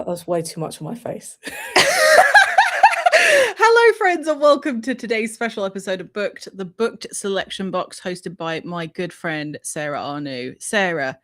That's way too much on my face. Hello, friends, and welcome to today's special episode of Booked, the Booked Selection Box, hosted by my good friend Sarah Arnu. Sarah,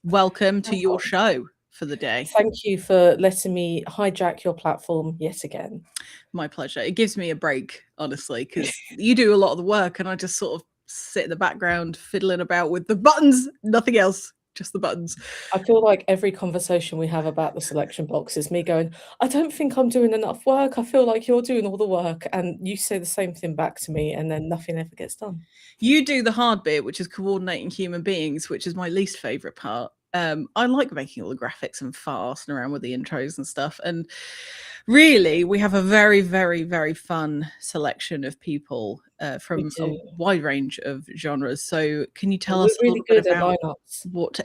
welcome to your show for the day. Thank you for letting me hijack your platform yet again. My pleasure. It gives me a break, honestly, because you do a lot of the work, and I just sort of sit in the background fiddling about with the buttons, nothing else. Just the buttons. I feel like every conversation we have about the selection box is me going, I don't think I'm doing enough work. I feel like you're doing all the work. And you say the same thing back to me, and then nothing ever gets done. You do the hard bit, which is coordinating human beings, which is my least favorite part. I like making all the graphics and farsing around with the intros and stuff. And really, we have a very, very, very fun selection of people from a wide range of genres. So can you tell us a little bit about what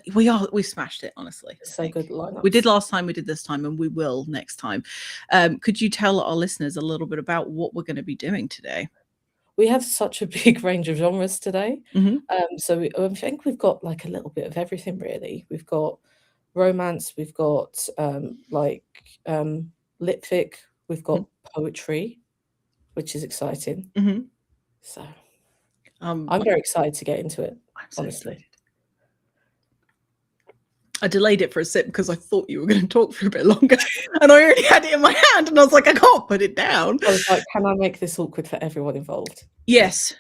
we smashed it, honestly. So good lineup. We did last time, we did this time, and we will next time. Could you tell our listeners a little bit about what we're going to be doing today? We have such a big range of genres today. Mm-hmm. So I think we've got like a little bit of everything, really. We've got romance, we've got litfic, we've got poetry, which is exciting. Mm-hmm. So I'm very excited to get into it, honestly. Excited. I delayed it for a sip because I thought you were going to talk for a bit longer, and I already had it in my hand, and I was like, I can't put it down. I was like, can I make this awkward for everyone involved? Yes.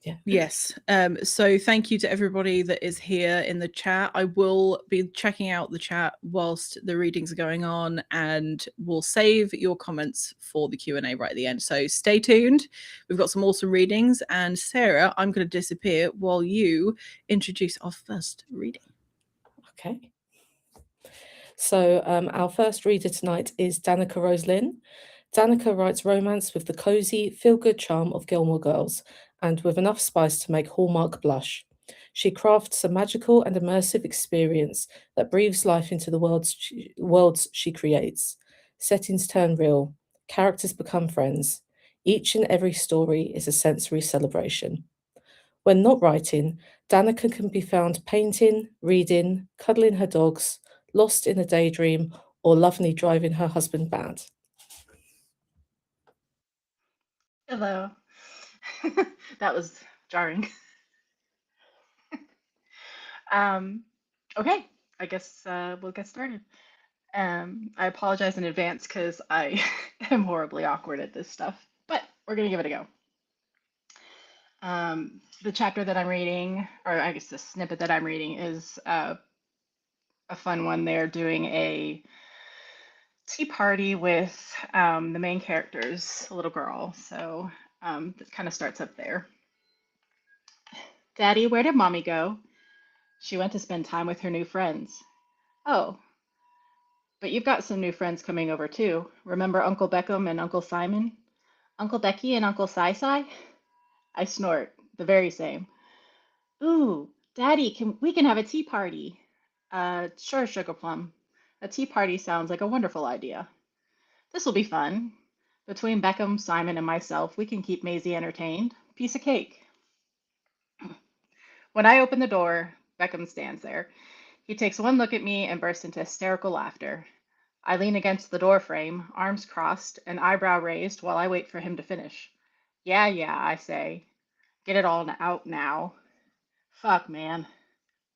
Yeah. Yes. So thank you to everybody that is here in the chat. I will be checking out the chat whilst the readings are going on, and we'll save your comments for the Q&A right at the end. So stay tuned. We've got some awesome readings, and Sarah, I'm going to disappear while you introduce our first reading. Okay. So our first reader tonight is Danika Rose Lynn. Danika writes romance with the cozy, feel-good charm of Gilmore Girls, and with enough spice to make Hallmark blush. She crafts a magical and immersive experience that breathes life into the worlds she creates. Settings turn real, characters become friends. Each and every story is a sensory celebration. When not writing, Danika can be found painting, reading, cuddling her dogs, lost in a daydream, or lovingly driving her husband mad. Hello. That was jarring. Okay, I guess we'll get started. I apologize in advance because I am horribly awkward at this stuff, but we're going to give it a go. The chapter that I'm reading, or I guess the snippet that I'm reading, is a fun one. They're doing a tea party with the main character's little girl, so it kind of starts up there. Daddy, where did Mommy go? She went to spend time with her new friends. Oh, but you've got some new friends coming over too. Remember Uncle Beckham and Uncle Simon? Uncle Becky and Uncle Sai? I snort, the very same. Ooh, Daddy, we can have a tea party. Sure, Sugar Plum. A tea party sounds like a wonderful idea. This will be fun. Between Beckham, Simon, and myself, we can keep Maisie entertained. Piece of cake. When I open the door, Beckham stands there. He takes one look at me and bursts into hysterical laughter. I lean against the door frame, arms crossed, an eyebrow raised while I wait for him to finish. Yeah, I say. Get it all out now. Fuck, man.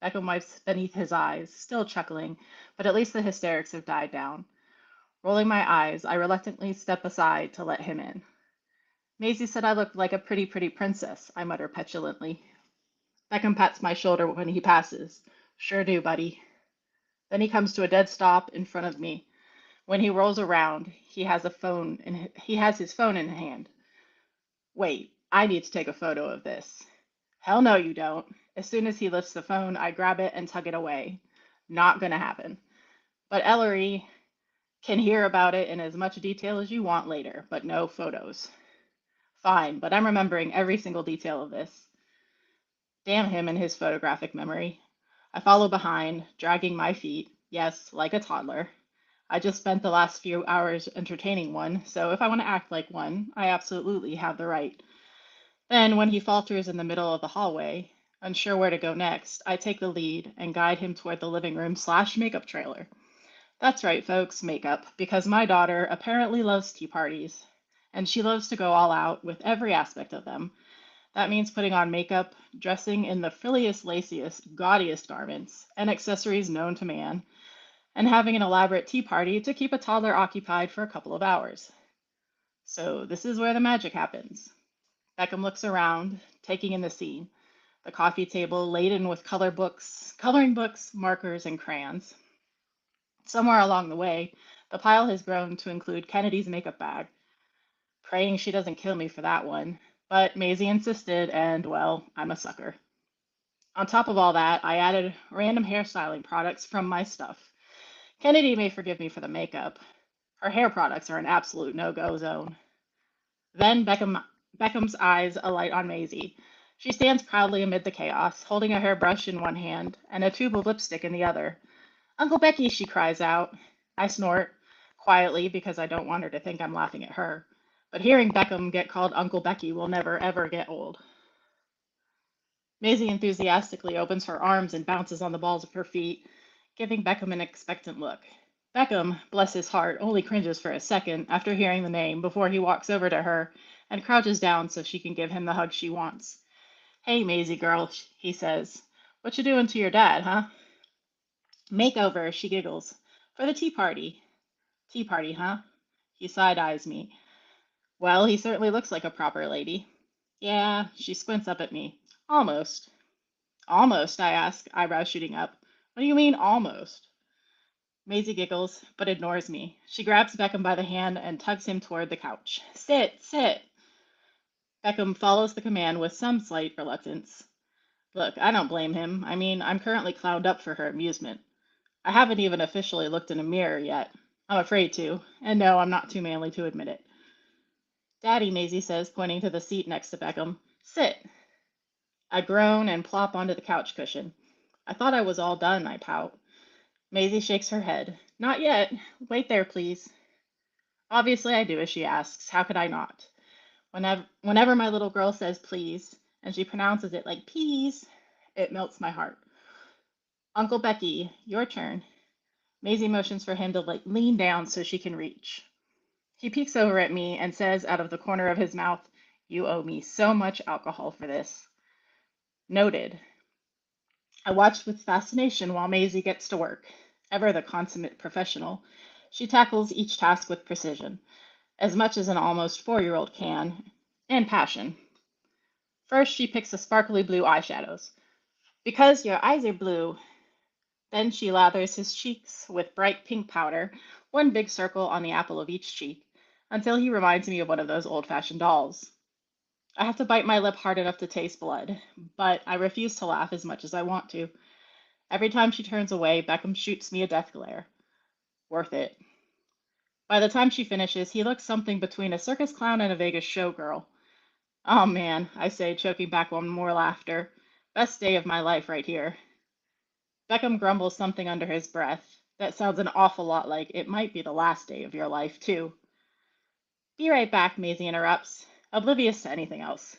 Beckham wipes beneath his eyes, still chuckling, but at least the hysterics have died down. Rolling my eyes, I reluctantly step aside to let him in. Maisie said I looked like a pretty princess, I mutter petulantly. Beckham pats my shoulder when he passes. Sure do, buddy. Then he comes to a dead stop in front of me. When he rolls around, he has his phone in hand. Wait, I need to take a photo of this. Hell no, you don't. As soon as he lifts the phone, I grab it and tug it away. Not gonna happen. But Ellery can hear about it in as much detail as you want later, but no photos. Fine, but I'm remembering every single detail of this. Damn him and his photographic memory. I follow behind, dragging my feet, yes, like a toddler. I just spent the last few hours entertaining one, so if I want to act like one, I absolutely have the right. Then, when he falters in the middle of the hallway, unsure where to go next, I take the lead and guide him toward the living room / makeup trailer. That's right, folks, makeup, because my daughter apparently loves tea parties, and she loves to go all out with every aspect of them. That means putting on makeup, dressing in the frilliest, laciest, gaudiest garments and accessories known to man, and having an elaborate tea party to keep a toddler occupied for a couple of hours. So, this is where the magic happens. Beckham looks around, taking in the scene. The coffee table laden with coloring books, markers, and crayons. Somewhere along the way, the pile has grown to include Kennedy's makeup bag. Praying she doesn't kill me for that one. But Maisie insisted, and well, I'm a sucker. On top of all that, I added random hairstyling products from my stuff. Kennedy may forgive me for the makeup. Her hair products are an absolute no-go zone. Then Beckham's eyes alight on Maisie. She stands proudly amid the chaos, holding a hairbrush in one hand and a tube of lipstick in the other. Uncle Becky, she cries out. I snort, quietly because I don't want her to think I'm laughing at her. But hearing Beckham get called Uncle Becky will never ever get old. Maisie enthusiastically opens her arms and bounces on the balls of her feet, giving Beckham an expectant look. Beckham, bless his heart, only cringes for a second after hearing the name before he walks over to her and crouches down so she can give him the hug she wants. Hey, Maisie girl, he says. What you doing to your dad, huh? Makeover, she giggles. For the tea party. Tea party, huh? He side-eyes me. Well, he certainly looks like a proper lady. Yeah, she squints up at me. Almost. Almost, I ask, eyebrows shooting up. What do you mean, almost? Maisie giggles, but ignores me. She grabs Beckham by the hand and tugs him toward the couch. Sit, sit. Beckham follows the command with some slight reluctance. Look, I don't blame him. I mean, I'm currently clowned up for her amusement. I haven't even officially looked in a mirror yet. I'm afraid to, and no, I'm not too manly to admit it. Daddy, Maisie says, pointing to the seat next to Beckham. Sit. I groan and plop onto the couch cushion. I thought I was all done, I pout. Maisie shakes her head. Not yet. Wait there, please. Obviously I do as she asks. How could I not? Whenever my little girl says please, and she pronounces it like peas, it melts my heart. Uncle Becky, your turn. Maisie motions for him to lean down so she can reach. He peeks over at me and says out of the corner of his mouth, You owe me so much alcohol for this. Noted. I watch with fascination while Maisie gets to work. Ever the consummate professional, she tackles each task with precision, as much as an almost 4-year-old can, and passion. First, she picks the sparkly blue eyeshadows. Because your eyes are blue. Then she lathers his cheeks with bright pink powder, one big circle on the apple of each cheek, until he reminds me of one of those old-fashioned dolls. I have to bite my lip hard enough to taste blood, but I refuse to laugh as much as I want to. Every time she turns away, Beckham shoots me a death glare. Worth it. By the time she finishes, he looks something between a circus clown and a Vegas showgirl. Oh man, I say, choking back one more laughter. Best day of my life right here. Beckham grumbles something under his breath. That sounds an awful lot like it might be the last day of your life, too. Be right back, Maisie interrupts, oblivious to anything else.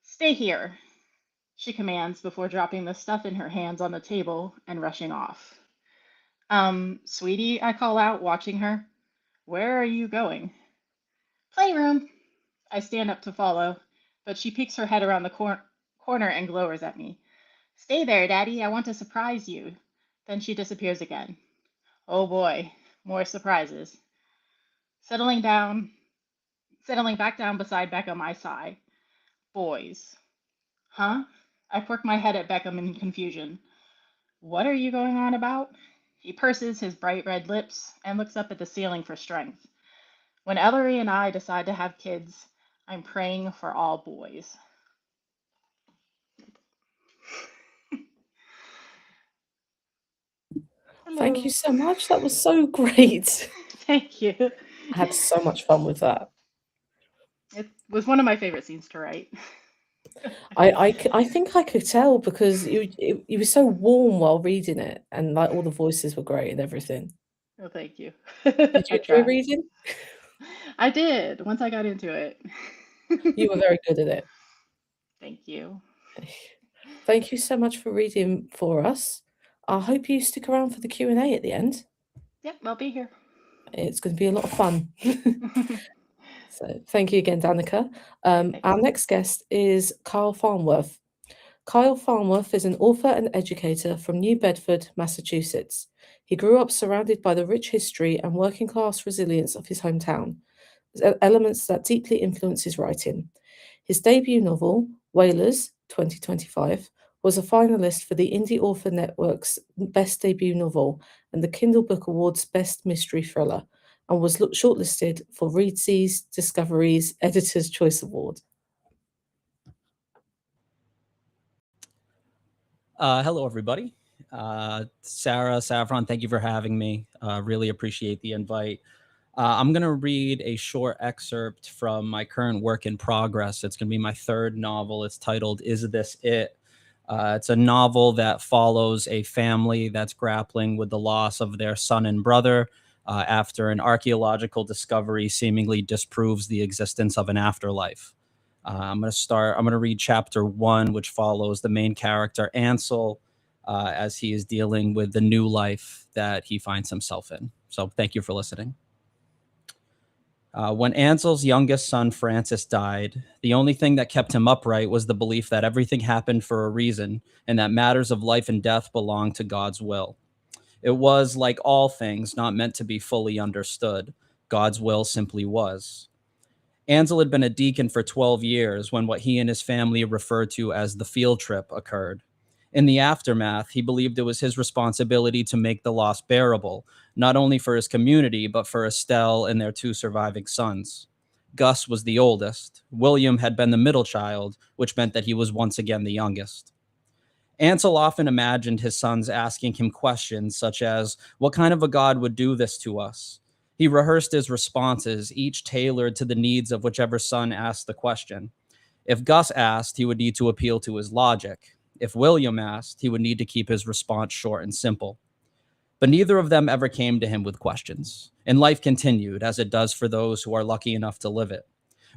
Stay here, she commands before dropping the stuff in her hands on the table and rushing off. Sweetie, I call out, watching her. Where are you going? Playroom. I stand up to follow, but she peeks her head around the corner and glowers at me. Stay there, Daddy, I want to surprise you. Then she disappears again. Oh boy, more surprises. Settling back down beside Beckham, I sigh. Boys. Huh? I quirk my head at Beckham in confusion. What are you going on about? He purses his bright red lips and looks up at the ceiling for strength. When Ellery and I decide to have kids, I'm praying for all boys. Thank you so much. That was so great. Thank you. I had so much fun with that. It was one of my favorite scenes to write. I think I could tell because you were so warm while reading it, and like all the voices were great and everything. Oh, thank you. Did you I enjoy tried. reading? I did, once I got into it. You were very good at it. Thank you. Thank you so much for reading for us. I hope you stick around for the Q&A at the end. Yep, I'll be here. It's going to be a lot of fun. So thank you again, Danika. Our next guest is Kyle Farnworth. Kyle Farnworth is an author and educator from New Bedford, Massachusetts. He grew up surrounded by the rich history and working class resilience of his hometown, elements that deeply influence his writing. His debut novel, Whalers, 2025, was a finalist for the Indie Author Network's Best Debut Novel and the Kindle Book Award's Best Mystery Thriller, and was shortlisted for Readse's Discovery's Editor's Choice Award. Hello, everybody. Sarah, Saffron, thank you for having me. Really appreciate the invite. I'm going to read a short excerpt from my current work in progress. It's going to be my third novel. It's titled, Is This It? It's a novel that follows a family that's grappling with the loss of their son and brother after an archaeological discovery seemingly disproves the existence of an afterlife. I'm going to read chapter 1, which follows the main character, Ansel, as he is dealing with the new life that he finds himself in. So thank you for listening. When Ansel's youngest son, Francis, died, the only thing that kept him upright was the belief that everything happened for a reason and that matters of life and death belonged to God's will. It was, like all things, not meant to be fully understood. God's will simply was. Ansel had been a deacon for 12 years when what he and his family referred to as the field trip occurred. In the aftermath, he believed it was his responsibility to make the loss bearable, not only for his community, but for Estelle and their 2 surviving sons. Gus was the oldest. William had been the middle child, which meant that he was once again the youngest. Ansel often imagined his sons asking him questions such as, what kind of a God would do this to us? He rehearsed his responses, each tailored to the needs of whichever son asked the question. If Gus asked, he would need to appeal to his logic. If William asked, he would need to keep his response short and simple. But neither of them ever came to him with questions, and life continued, as it does for those who are lucky enough to live it.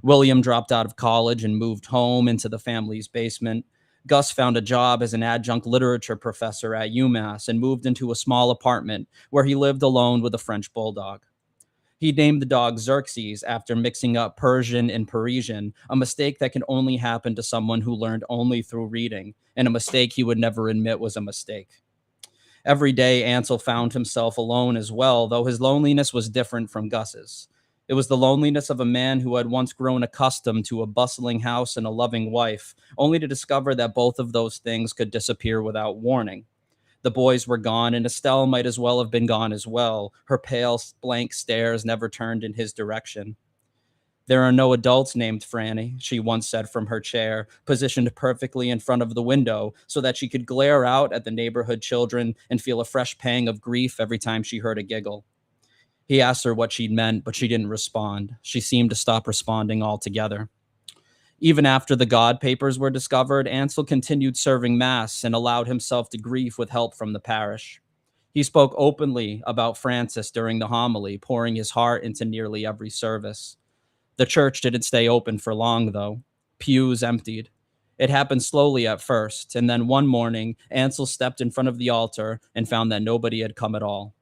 William dropped out of college and moved home into the family's basement. Gus found a job as an adjunct literature professor at UMass and moved into a small apartment where he lived alone with a French bulldog. He named the dog Xerxes after mixing up Persian and Parisian, a mistake that can only happen to someone who learned only through reading, and a mistake he would never admit was a mistake. Every day, Ansel found himself alone as well, though his loneliness was different from Gus's. It was the loneliness of a man who had once grown accustomed to a bustling house and a loving wife, only to discover that both of those things could disappear without warning. The boys were gone, and Estelle might as well have been gone as well. Her pale, blank stares never turned in his direction. There are no adults named Franny, she once said from her chair, positioned perfectly in front of the window so that she could glare out at the neighborhood children and feel a fresh pang of grief every time she heard a giggle. He asked her what she'd meant, but she didn't respond. She seemed to stop responding altogether. Even after the God papers were discovered, Ansel continued serving Mass and allowed himself to grieve with help from the parish. He spoke openly about Francis during the homily, pouring his heart into nearly every service. The church didn't stay open for long, though. Pews emptied. It happened slowly at first, and then one morning, Ansel stepped in front of the altar and found that nobody had come at all.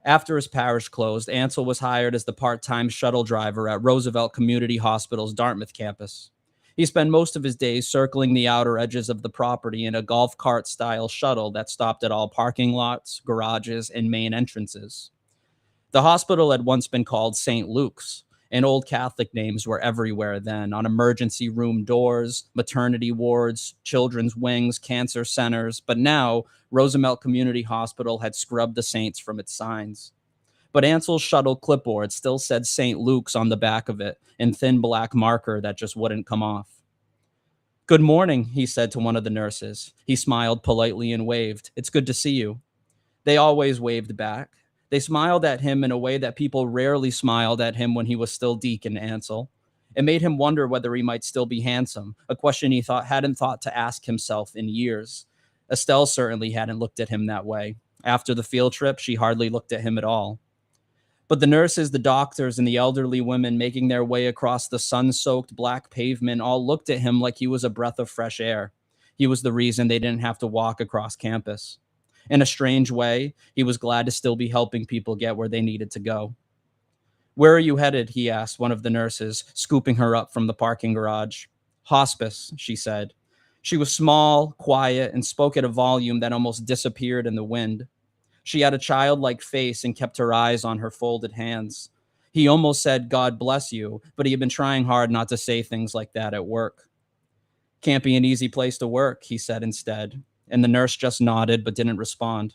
After his parish closed, Ansel was hired as the part-time shuttle driver at Roosevelt Community Hospital's Dartmouth campus. He spent most of his days circling the outer edges of the property in a golf cart-style shuttle that stopped at all parking lots, garages, and main entrances. The hospital had once been called St. Luke's, and old Catholic names were everywhere then, on emergency room doors, maternity wards, children's wings, cancer centers, but now Roosevelt Community Hospital had scrubbed the saints from its signs. But Ansel's shuttle clipboard still said St. Luke's on the back of it in thin black marker that just wouldn't come off. "Good morning," he said to one of the nurses. He smiled politely and waved. "It's good to see you." They always waved back. They smiled at him in a way that people rarely smiled at him when he was still Deacon Ansel. It made him wonder whether he might still be handsome, a question he hadn't thought to ask himself in years. Estelle certainly hadn't looked at him that way. After the field trip, she hardly looked at him at all. But the nurses, the doctors, and the elderly women making their way across the sun-soaked black pavement all looked at him like he was a breath of fresh air. He was the reason they didn't have to walk across campus. In a strange way, he was glad to still be helping people get where they needed to go. "Where are you headed?" he asked one of the nurses, scooping her up from the parking garage. "Hospice," she said. She was small, quiet, and spoke at a volume that almost disappeared in the wind. She had a childlike face and kept her eyes on her folded hands. He almost said, "God bless you," but he had been trying hard not to say things like that at work. "Can't be an easy place to work," he said instead, and the nurse just nodded but didn't respond.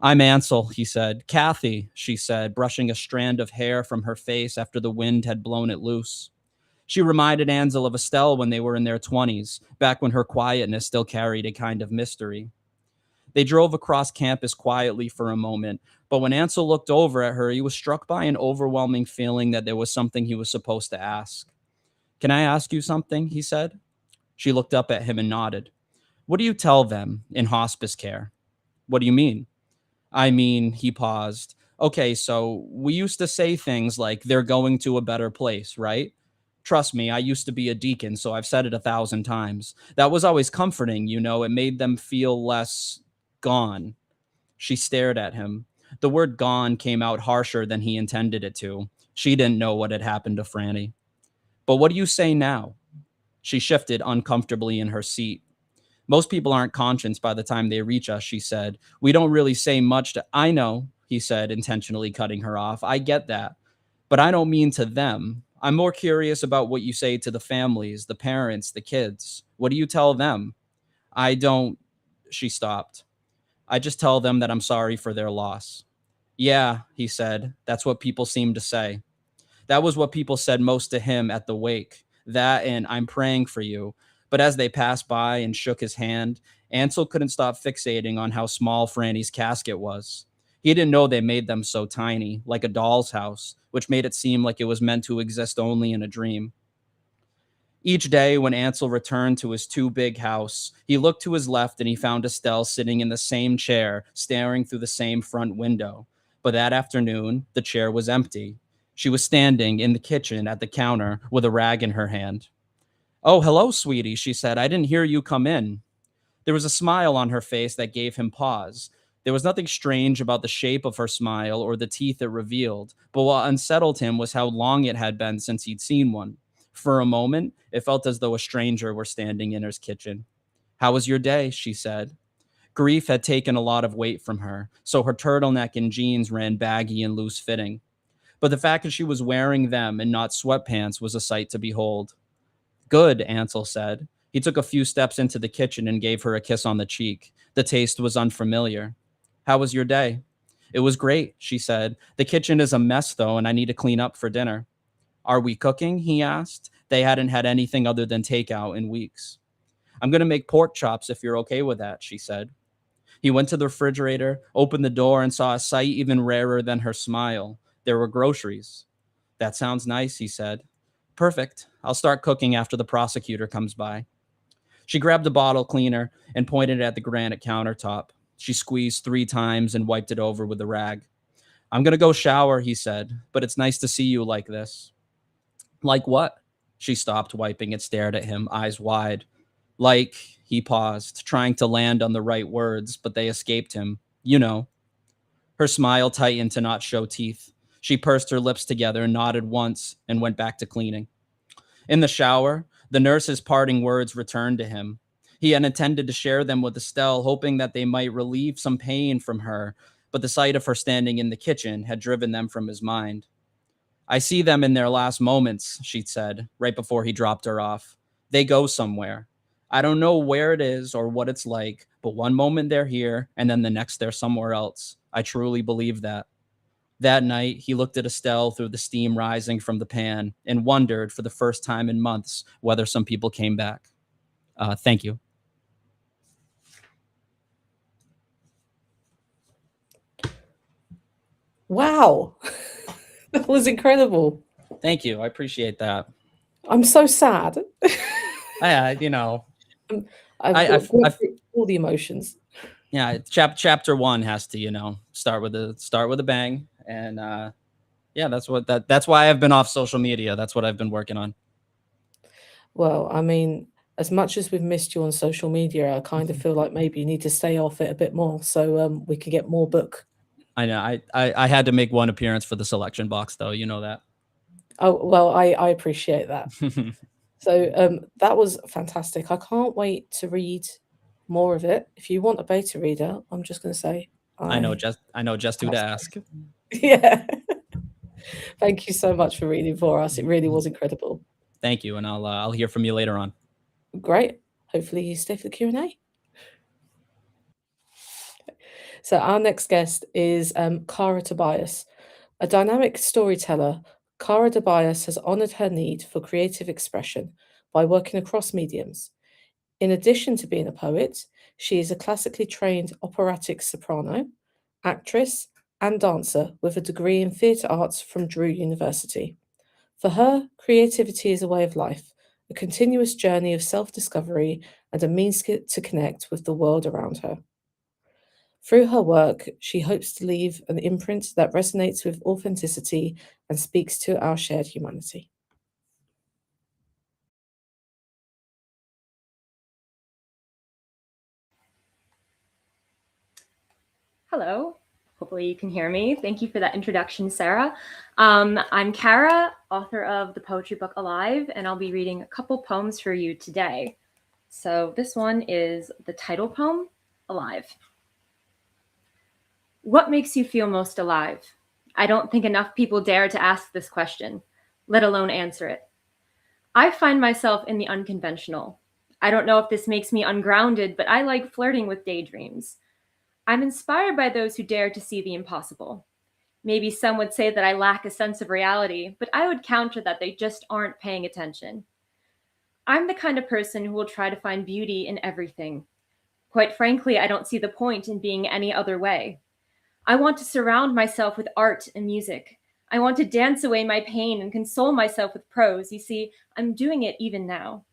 "I'm Ansel," he said. "Kathy," she said, brushing a strand of hair from her face after the wind had blown it loose. She reminded Ansel of Estelle when they were in their 20s, back when her quietness still carried a kind of mystery. They drove across campus quietly for a moment, but when Ansel looked over at her, he was struck by an overwhelming feeling that there was something he was supposed to ask. "Can I ask you something?" he said. She looked up at him and nodded. "What do you tell them in hospice care?" "What do you mean?" "I mean," he paused. "Okay, so we used to say things like they're going to a better place, right? Trust me, I used to be a deacon, so I've said it 1,000 times. That was always comforting, you know, it made them feel less gone." She stared at him. The word "gone" came out harsher than he intended it to. She didn't know what had happened to Franny. "But what do you say now?" She shifted uncomfortably in her seat. "Most people aren't conscious by the time they reach us," she said. "We don't really say much to—" "I know," he said, intentionally cutting her off. "I get that. But I don't mean to them. I'm more curious about what you say to the families, the parents, the kids. What do you tell them?" "I don't—" She stopped. "I just tell them that I'm sorry for their loss." "Yeah," he said. "That's what people seem to say." That was what people said most to him at the wake. That and "I'm praying for you." But as they passed by and shook his hand, Ansel couldn't stop fixating on how small Franny's casket was. He didn't know they made them so tiny, like a doll's house, which made it seem like it was meant to exist only in a dream. Each day, when Ansel returned to his too big house, he looked to his left and he found Estelle sitting in the same chair, staring through the same front window. But that afternoon, the chair was empty. She was standing in the kitchen at the counter with a rag in her hand. "Oh, hello, sweetie," she said. "I didn't hear you come in." There was a smile on her face that gave him pause. There was nothing strange about the shape of her smile or the teeth it revealed, but what unsettled him was how long it had been since he'd seen one. For a moment, it felt as though a stranger were standing in his kitchen. "How was your day?" she said. Grief had taken a lot of weight from her, so her turtleneck and jeans ran baggy and loose-fitting. But the fact that she was wearing them and not sweatpants was a sight to behold. "Good," Ansel said. He took a few steps into the kitchen and gave her a kiss on the cheek. The taste was unfamiliar. "How was your day?" "It was great," she said. "The kitchen is a mess, though, and I need to clean up for dinner." "Are we cooking?" he asked. They hadn't had anything other than takeout in weeks. "I'm going to make pork chops if you're okay with that," she said. He went to the refrigerator, opened the door, and saw a sight even rarer than her smile. There were groceries. "That sounds nice," he said. "Perfect. I'll start cooking after the prosecutor comes by." She grabbed a bottle cleaner and pointed at the granite countertop. She squeezed 3 times and wiped it over with a rag. "I'm going to go shower," he said, "but it's nice to see you like this." "Like what?" She stopped wiping and stared at him, eyes wide. "Like," he paused, trying to land on the right words, but they escaped him. "You know." Her smile tightened to not show teeth. She pursed her lips together, nodded once, and went back to cleaning. In the shower, the nurse's parting words returned to him. He had intended to share them with Estelle, hoping that they might relieve some pain from her, but the sight of her standing in the kitchen had driven them from his mind. "I see them in their last moments," she said, right before he dropped her off. "They go somewhere. I don't know where it is or what it's like, but one moment they're here, and then the next they're somewhere else. I truly believe that." That night, he looked at Estelle through the steam rising from the pan and wondered for the first time in months whether some people came back. Thank you. Wow. That was incredible. Thank you. I appreciate that. I'm so sad. You know, I've got all the emotions. yeah, chapter 1 has to, start with a bang. And yeah, that's why I've been off social media. That's what I've been working on. Well, I mean, as much as we've missed you on social media, I kind of feel like maybe you need to stay off it a bit more so we can get more book. I know. I had to make one appearance for the selection box, though. You know that. Oh, well, I appreciate that. So that was fantastic. I can't wait to read more of it. If you want a beta reader, I'm just going to say I know just who to ask. Yeah. Thank you so much for reading for us. It really was incredible. Thank you, and I'll hear from you later on. Great. Hopefully you stay for the Q&A. So our next guest is Cara Tobias. A dynamic storyteller, Cara Dobias has honoured her need for creative expression by working across mediums. In addition to being a poet, she is a classically trained operatic soprano, actress, and dancer with a degree in theatre arts from Drew University. For her, creativity is a way of life, a continuous journey of self-discovery and a means to connect with the world around her. Through her work, she hopes to leave an imprint that resonates with authenticity and speaks to our shared humanity. Hello. Hopefully you can hear me. Thank you for that introduction, Sarah. I'm Cara, author of the poetry book Alive, and I'll be reading a couple poems for you today. So this one is the title poem, Alive. What makes you feel most alive? I don't think enough people dare to ask this question, let alone answer it. I find myself in the unconventional. I don't know if this makes me ungrounded, but I like flirting with daydreams. I'm inspired by those who dare to see the impossible. Maybe some would say that I lack a sense of reality, but I would counter that they just aren't paying attention. I'm the kind of person who will try to find beauty in everything. Quite frankly, I don't see the point in being any other way. I want to surround myself with art and music. I want to dance away my pain and console myself with prose. You see, I'm doing it even now.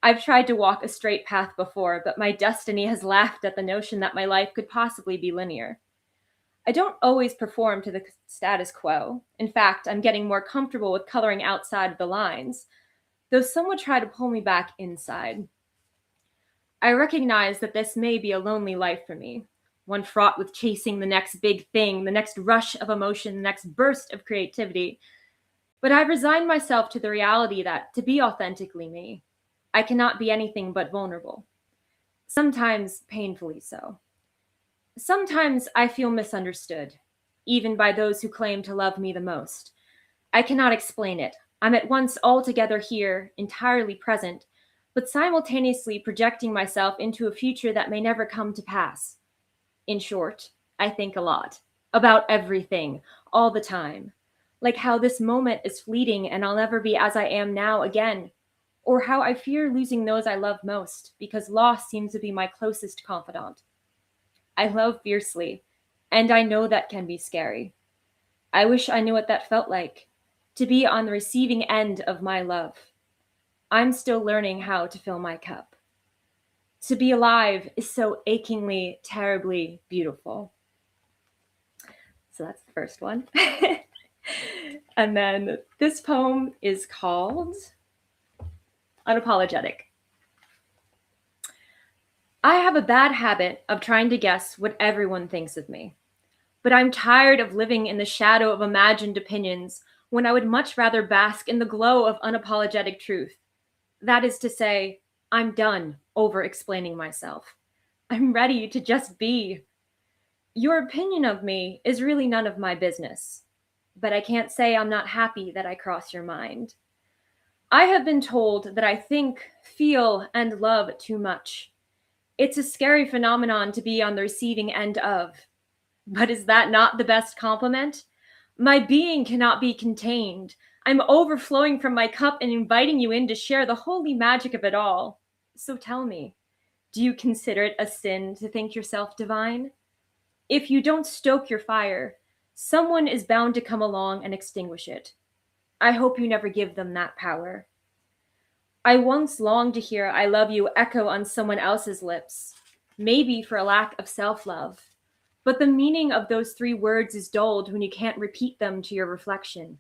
I've tried to walk a straight path before, but my destiny has laughed at the notion that my life could possibly be linear. I don't always perform to the status quo. In fact, I'm getting more comfortable with coloring outside of the lines, though some would try to pull me back inside. I recognize that this may be a lonely life for me, one fraught with chasing the next big thing, the next rush of emotion, the next burst of creativity. But I've resigned myself to the reality that, to be authentically me, I cannot be anything but vulnerable. Sometimes painfully so. Sometimes I feel misunderstood, even by those who claim to love me the most. I cannot explain it. I'm at once altogether here, entirely present, but simultaneously projecting myself into a future that may never come to pass. In short, I think a lot. About everything, all the time. Like how this moment is fleeting and I'll never be as I am now again. Or how I fear losing those I love most, because loss seems to be my closest confidant. I love fiercely, and I know that can be scary. I wish I knew what that felt like, to be on the receiving end of my love. I'm still learning how to fill my cup. To be alive is so achingly, terribly beautiful. So that's the first one. And then this poem is called Unapologetic. I have a bad habit of trying to guess what everyone thinks of me. But I'm tired of living in the shadow of imagined opinions when I would much rather bask in the glow of unapologetic truth. That is to say, I'm done over-explaining myself. I'm ready to just be. Your opinion of me is really none of my business. But I can't say I'm not happy that I cross your mind. I have been told that I think, feel, and love too much. It's a scary phenomenon to be on the receiving end of. But is that not the best compliment? My being cannot be contained. I'm overflowing from my cup and inviting you in to share the holy magic of it all. So tell me, do you consider it a sin to think yourself divine? If you don't stoke your fire, someone is bound to come along and extinguish it. I hope you never give them that power. I once longed to hear I love you echo on someone else's lips, maybe for a lack of self-love. But the meaning of those 3 words is dulled when you can't repeat them to your reflection.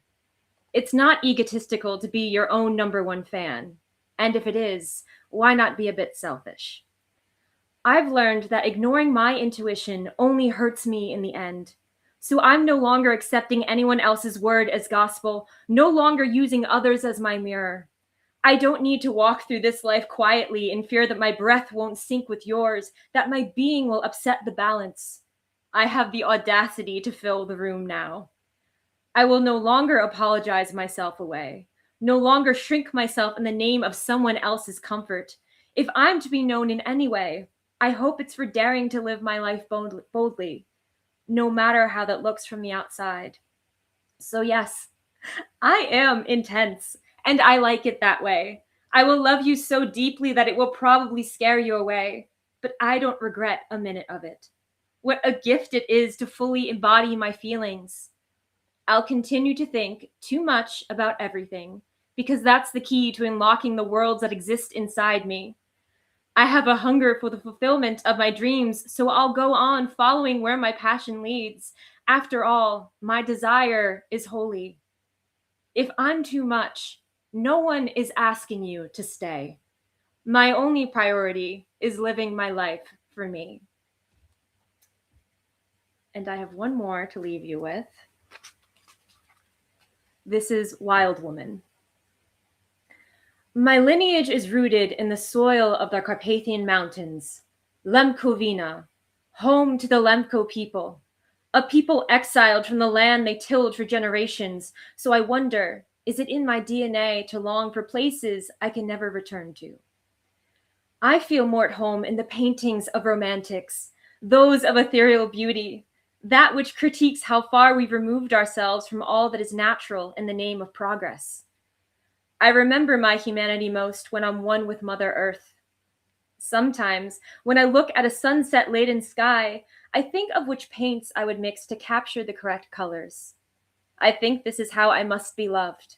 It's not egotistical to be your own #1 fan. And if it is, why not be a bit selfish? I've learned that ignoring my intuition only hurts me in the end. So I'm no longer accepting anyone else's word as gospel, no longer using others as my mirror. I don't need to walk through this life quietly in fear that my breath won't sync with yours, that my being will upset the balance. I have the audacity to fill the room now. I will no longer apologize myself away, no longer shrink myself in the name of someone else's comfort. If I'm to be known in any way, I hope it's for daring to live my life boldly, no matter how that looks from the outside. So yes, I am intense, and I like it that way. I will love you so deeply that it will probably scare you away, but I don't regret a minute of it. What a gift it is to fully embody my feelings. I'll continue to think too much about everything, because that's the key to unlocking the worlds that exist inside me. I have a hunger for the fulfillment of my dreams, so I'll go on following where my passion leads. After all, my desire is holy. If I'm too much, no one is asking you to stay. My only priority is living my life for me. And I have one more to leave you with. This is Wild Woman. My lineage is rooted in the soil of the Carpathian Mountains, Lemkovina, home to the Lemko people, a people exiled from the land they tilled for generations. So I wonder, is it in my DNA to long for places I can never return to? I feel more at home in the paintings of romantics, those of ethereal beauty, that which critiques how far we've removed ourselves from all that is natural in the name of progress. I remember my humanity most when I'm one with Mother Earth. Sometimes, when I look at a sunset-laden sky, I think of which paints I would mix to capture the correct colors. I think this is how I must be loved.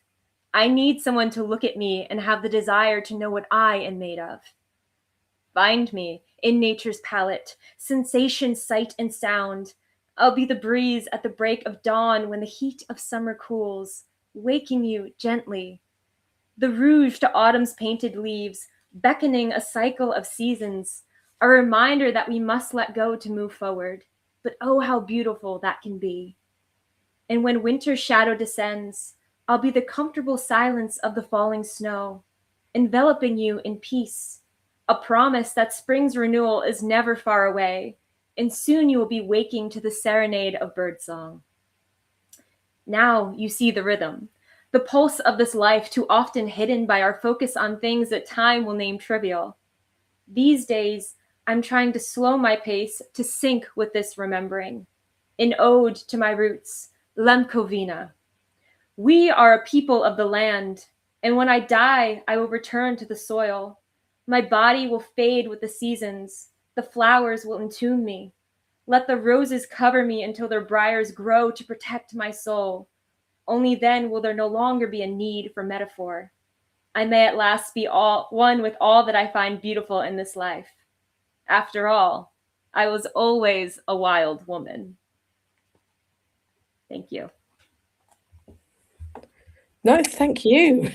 I need someone to look at me and have the desire to know what I am made of. Find me in nature's palette, sensation, sight, and sound. I'll be the breeze at the break of dawn when the heat of summer cools, waking you gently. The rouge to autumn's painted leaves, beckoning a cycle of seasons, a reminder that we must let go to move forward. But oh, how beautiful that can be. And when winter's shadow descends, I'll be the comfortable silence of the falling snow, enveloping you in peace, a promise that spring's renewal is never far away, and soon you will be waking to the serenade of birdsong. Now you see the rhythm, the pulse of this life too often hidden by our focus on things that time will name trivial. These days, I'm trying to slow my pace to sync with this remembering, an ode to my roots, Lemkovina. We are a people of the land, and when I die, I will return to the soil. My body will fade with the seasons. The flowers will entomb me. Let the roses cover me until their briars grow to protect my soul. Only then will there no longer be a need for metaphor. I may at last be one with all that I find beautiful in this life. After all, I was always a wild woman. Thank you. No, thank you.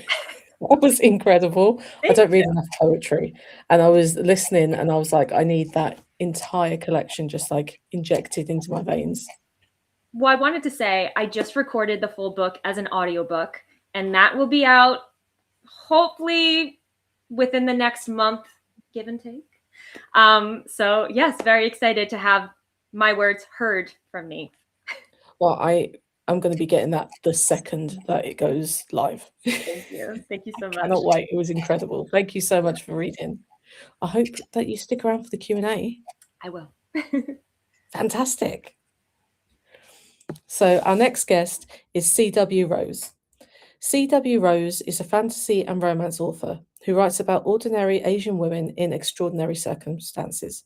That was incredible. I don't read enough poetry. And I was listening and I was like, I need that entire collection just like injected into my veins. Well, I wanted to say I just recorded the full book as an audiobook, and that will be out hopefully within the next month, give and take. So yes, very excited to have my words heard from me. Well, I'm going to be getting that the second that it goes live. Thank you. Thank you so much. I cannot wait. It was incredible. Thank you so much for reading. I hope that you stick around for the Q&A. I will. Fantastic. So our next guest is C.W. Rose. C.W. Rose is a fantasy and romance author who writes about ordinary Asian women in extraordinary circumstances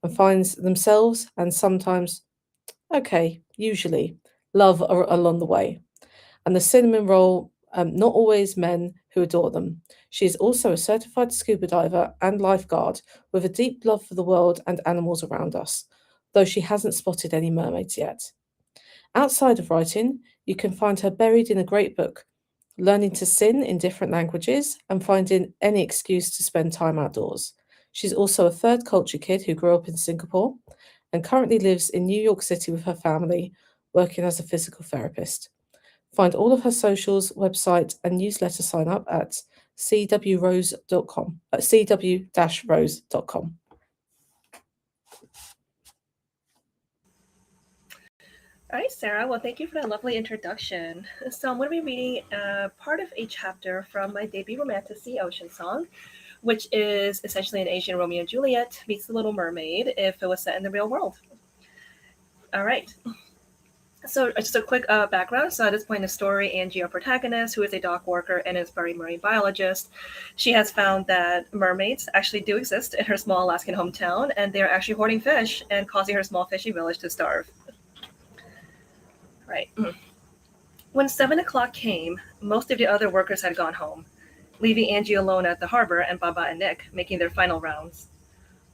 and finds themselves and sometimes, usually, love along the way. And the cinnamon roll, not always men who adore them. She is also a certified scuba diver and lifeguard with a deep love for the world and animals around us, though she hasn't spotted any mermaids yet. Outside of writing, you can find her buried in a great book, learning to sing in different languages, and finding any excuse to spend time outdoors. She's also a third culture kid who grew up in Singapore and currently lives in New York City with her family, working as a physical therapist. Find all of her socials, website, and newsletter sign up at cwrose.com, at cw-rose.com. All right, Sarah. Well, thank you for that lovely introduction. So I'm going to be reading part of a chapter from my debut romantasy, Ocean Song, which is essentially an Asian Romeo and Juliet meets The Little Mermaid if it was set in the real world. All right. So just a quick background. So at this point in the story, Angie, our protagonist, who is a dock worker and is a very marine biologist, she has found that mermaids actually do exist in her small Alaskan hometown, and they're actually hoarding fish and causing her small fishing village to starve. Right. When 7 o'clock came, most of the other workers had gone home, leaving Angie alone at the harbor and Baba and Nick making their final rounds.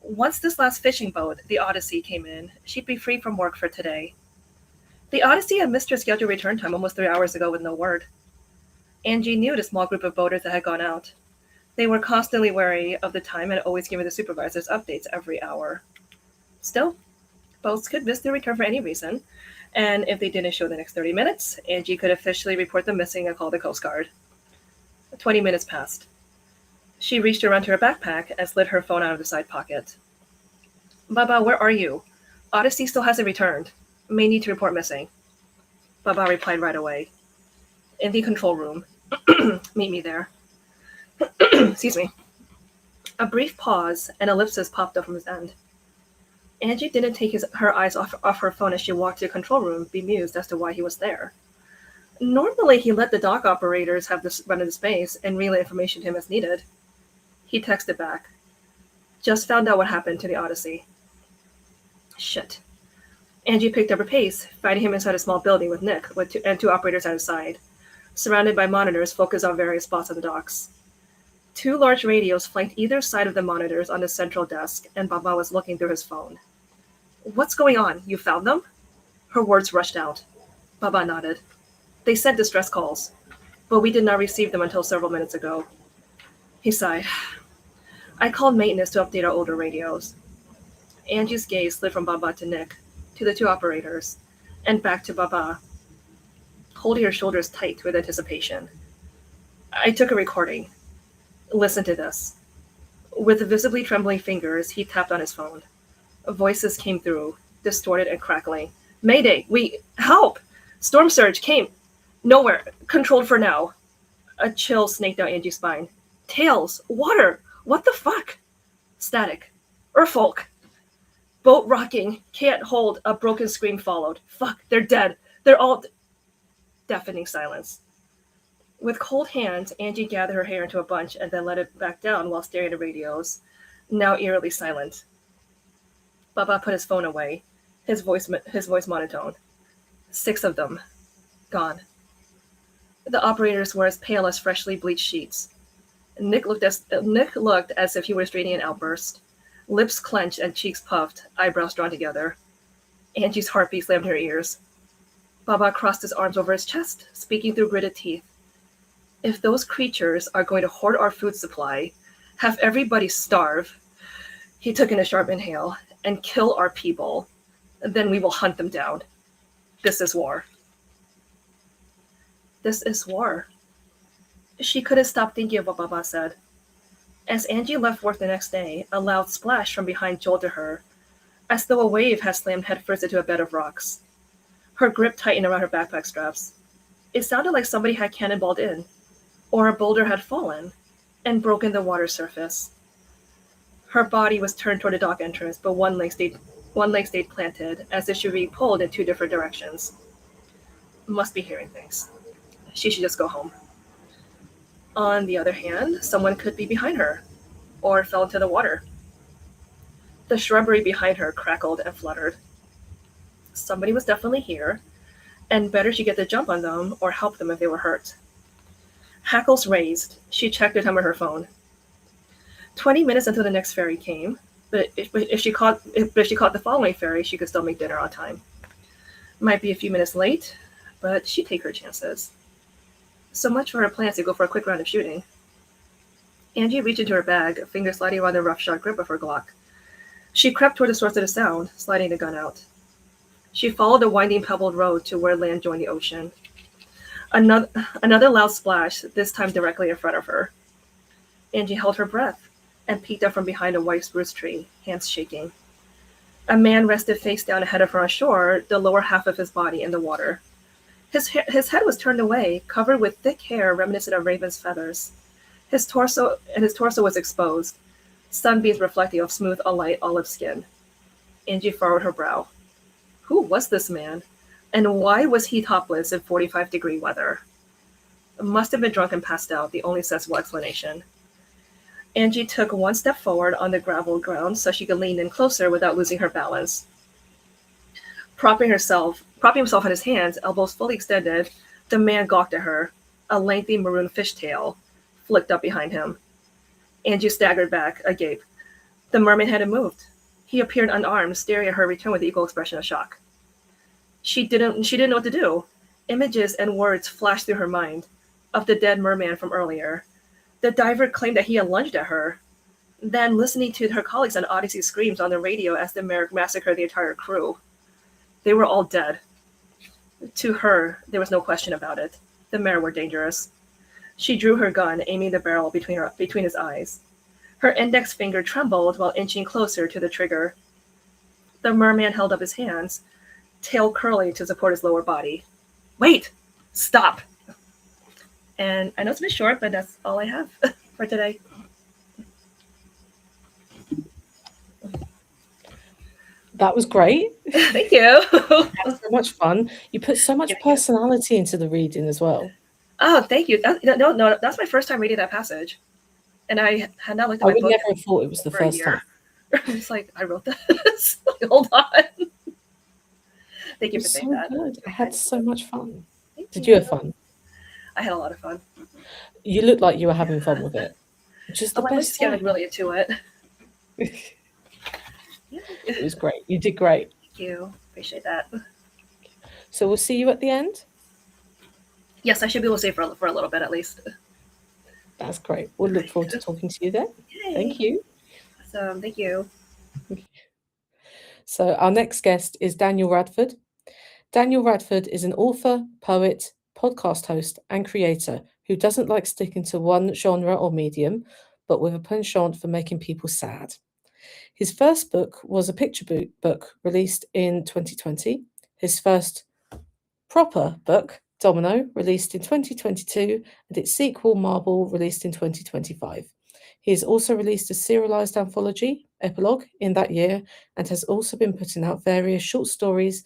Once this last fishing boat, the Odyssey, came in, she'd be free from work for today. The Odyssey had missed her scheduled return time almost 3 hours ago with no word. Angie knew the small group of boaters that had gone out. They were constantly wary of the time and always giving the supervisors updates every hour. Still, boats could miss their return for any reason, and if they didn't show the next 30 minutes, Angie could officially report them missing and call the Coast Guard. 20 minutes passed. She reached around to her backpack and slid her phone out of the side pocket. Baba, where are you? Odyssey still hasn't returned. May need to report missing. Baba replied right away. In the control room. Meet me there. Excuse me. A brief pause and ellipsis popped up from his end. Angie didn't take her eyes off her phone as she walked to the control room, bemused as to why he was there. Normally, he let the dock operators have this run of the space and relay information to him as needed. He texted back. Just found out what happened to the Odyssey. Shit. Angie picked up her pace, finding him inside a small building with Nick and two operators at his side, surrounded by monitors focused on various spots on the docks. 2 large radios flanked either side of the monitors on the central desk, and Baba was looking through his phone. What's going on? You found them? Her words rushed out. Baba nodded. They sent distress calls, but we did not receive them until several minutes ago. He sighed. I called maintenance to update our older radios. Angie's gaze slid from Baba to Nick, to the 2 operators, and back to Baba, holding her shoulders tight with anticipation. I took a recording. Listen to this. With visibly trembling fingers, he tapped on his phone. Voices came through, distorted and crackling. Mayday! Help! Storm surge came. Nowhere. Controlled for now. A chill snaked down Angie's spine. Tails! Water! What the fuck? Static. Urfolk. Boat rocking. Can't hold. A broken scream followed. Fuck, they're dead. They're all... Deafening silence. With cold hands, Angie gathered her hair into a bunch and then let it back down while staring at the radios, now eerily silent. Baba put his phone away, his voice monotone. 6 of them. Gone. The operators were as pale as freshly bleached sheets. Nick looked as if he were restraining an outburst. Lips clenched and cheeks puffed, eyebrows drawn together. Angie's heartbeat slammed her ears. Baba crossed his arms over his chest, speaking through gritted teeth. If those creatures are going to hoard our food supply, have everybody starve, he took in a sharp inhale, and kill our people, then we will hunt them down. This is war. This is war. She couldn't stop thinking of what Baba said. As Angie left work the next day, a loud splash from behind jolted her, as though a wave had slammed headfirst into a bed of rocks. Her grip tightened around her backpack straps. It sounded like somebody had cannonballed in, or a boulder had fallen and broken the water surface. Her body was turned toward the dock entrance, but one leg stayed planted, as if she were being pulled in 2 different directions. Must be hearing things. She should just go home. On the other hand, someone could be behind her, or fell into the water. The shrubbery behind her crackled and fluttered. Somebody was definitely here, and better she get the jump on them or help them if they were hurt. Hackles raised. She checked the time on her phone. 20 minutes until the next ferry came, but if she caught the following ferry, she could still make dinner on time. Might be a few minutes late, but she'd take her chances. So much for her plans to go for a quick round of shooting. Angie reached into her bag, fingers sliding around the roughshod grip of her Glock. She crept toward the source of the sound, sliding the gun out. She followed the winding pebbled road to where land joined the ocean. Another loud splash, this time directly in front of her. Angie held her breath and peeked up from behind a white spruce tree, hands shaking. A man rested face down ahead of her on shore, the lower half of his body in the water. His head was turned away, covered with thick hair reminiscent of raven's feathers. His torso was exposed, sunbeams reflecting off smooth, light olive skin. Angie furrowed her brow. Who was this man? And why was he topless in 45-degree weather? Must have been drunk and passed out, the only sensible explanation. Angie took one step forward on the gravel ground so she could lean in closer without losing her balance. Propping himself on his hands, elbows fully extended, the man gawked at her, a lengthy maroon fishtail flicked up behind him. Angie staggered back, agape. The merman hadn't moved. He appeared unarmed, staring at her return with equal expression of shock. She didn't know what to do. Images and words flashed through her mind of the dead merman from earlier. The diver claimed that he had lunged at her. Then listening to her colleagues on Odyssey screams on the radio as the Merrick massacred the entire crew. They were all dead. To her, there was no question about it. The Mer were dangerous. She drew her gun, aiming the barrel between his eyes. Her index finger trembled while inching closer to the trigger. The merman held up his hands, tail curling to support his lower body. Wait! Stop! And I know it's a bit short, but that's all I have for today. That was great. Thank you. That was so much fun. You put so much personality into the reading as well. Oh, thank you. No, that's my first time reading that passage. And I had not looked at I my would book never have thought it was the for a first year. time. I'm just like, I wrote this. Hold on. Thank It you for was saying so that. good. I had so much fun. Thank Did you have fun? I had a lot of fun. You looked like you were having fun with it. Which is the I was best getting thing. really into it. It was great. You did great. Thank you. Appreciate that. So we'll see you at the end. Yes, I should be able to stay for a little bit at least. That's great. We'll look forward to talking to you then. Yay. Thank you. Awesome. Thank you. So our next guest is Daniel Radford. Daniel Radford is an author, poet, podcast host, and creator who doesn't like sticking to one genre or medium, but with a penchant for making people sad. His first book was a picture book released in 2020. His first proper book, Domino, released in 2022, and its sequel, Marble, released in 2025. He has also released a serialized anthology, Epilogue, in that year, and has also been putting out various short stories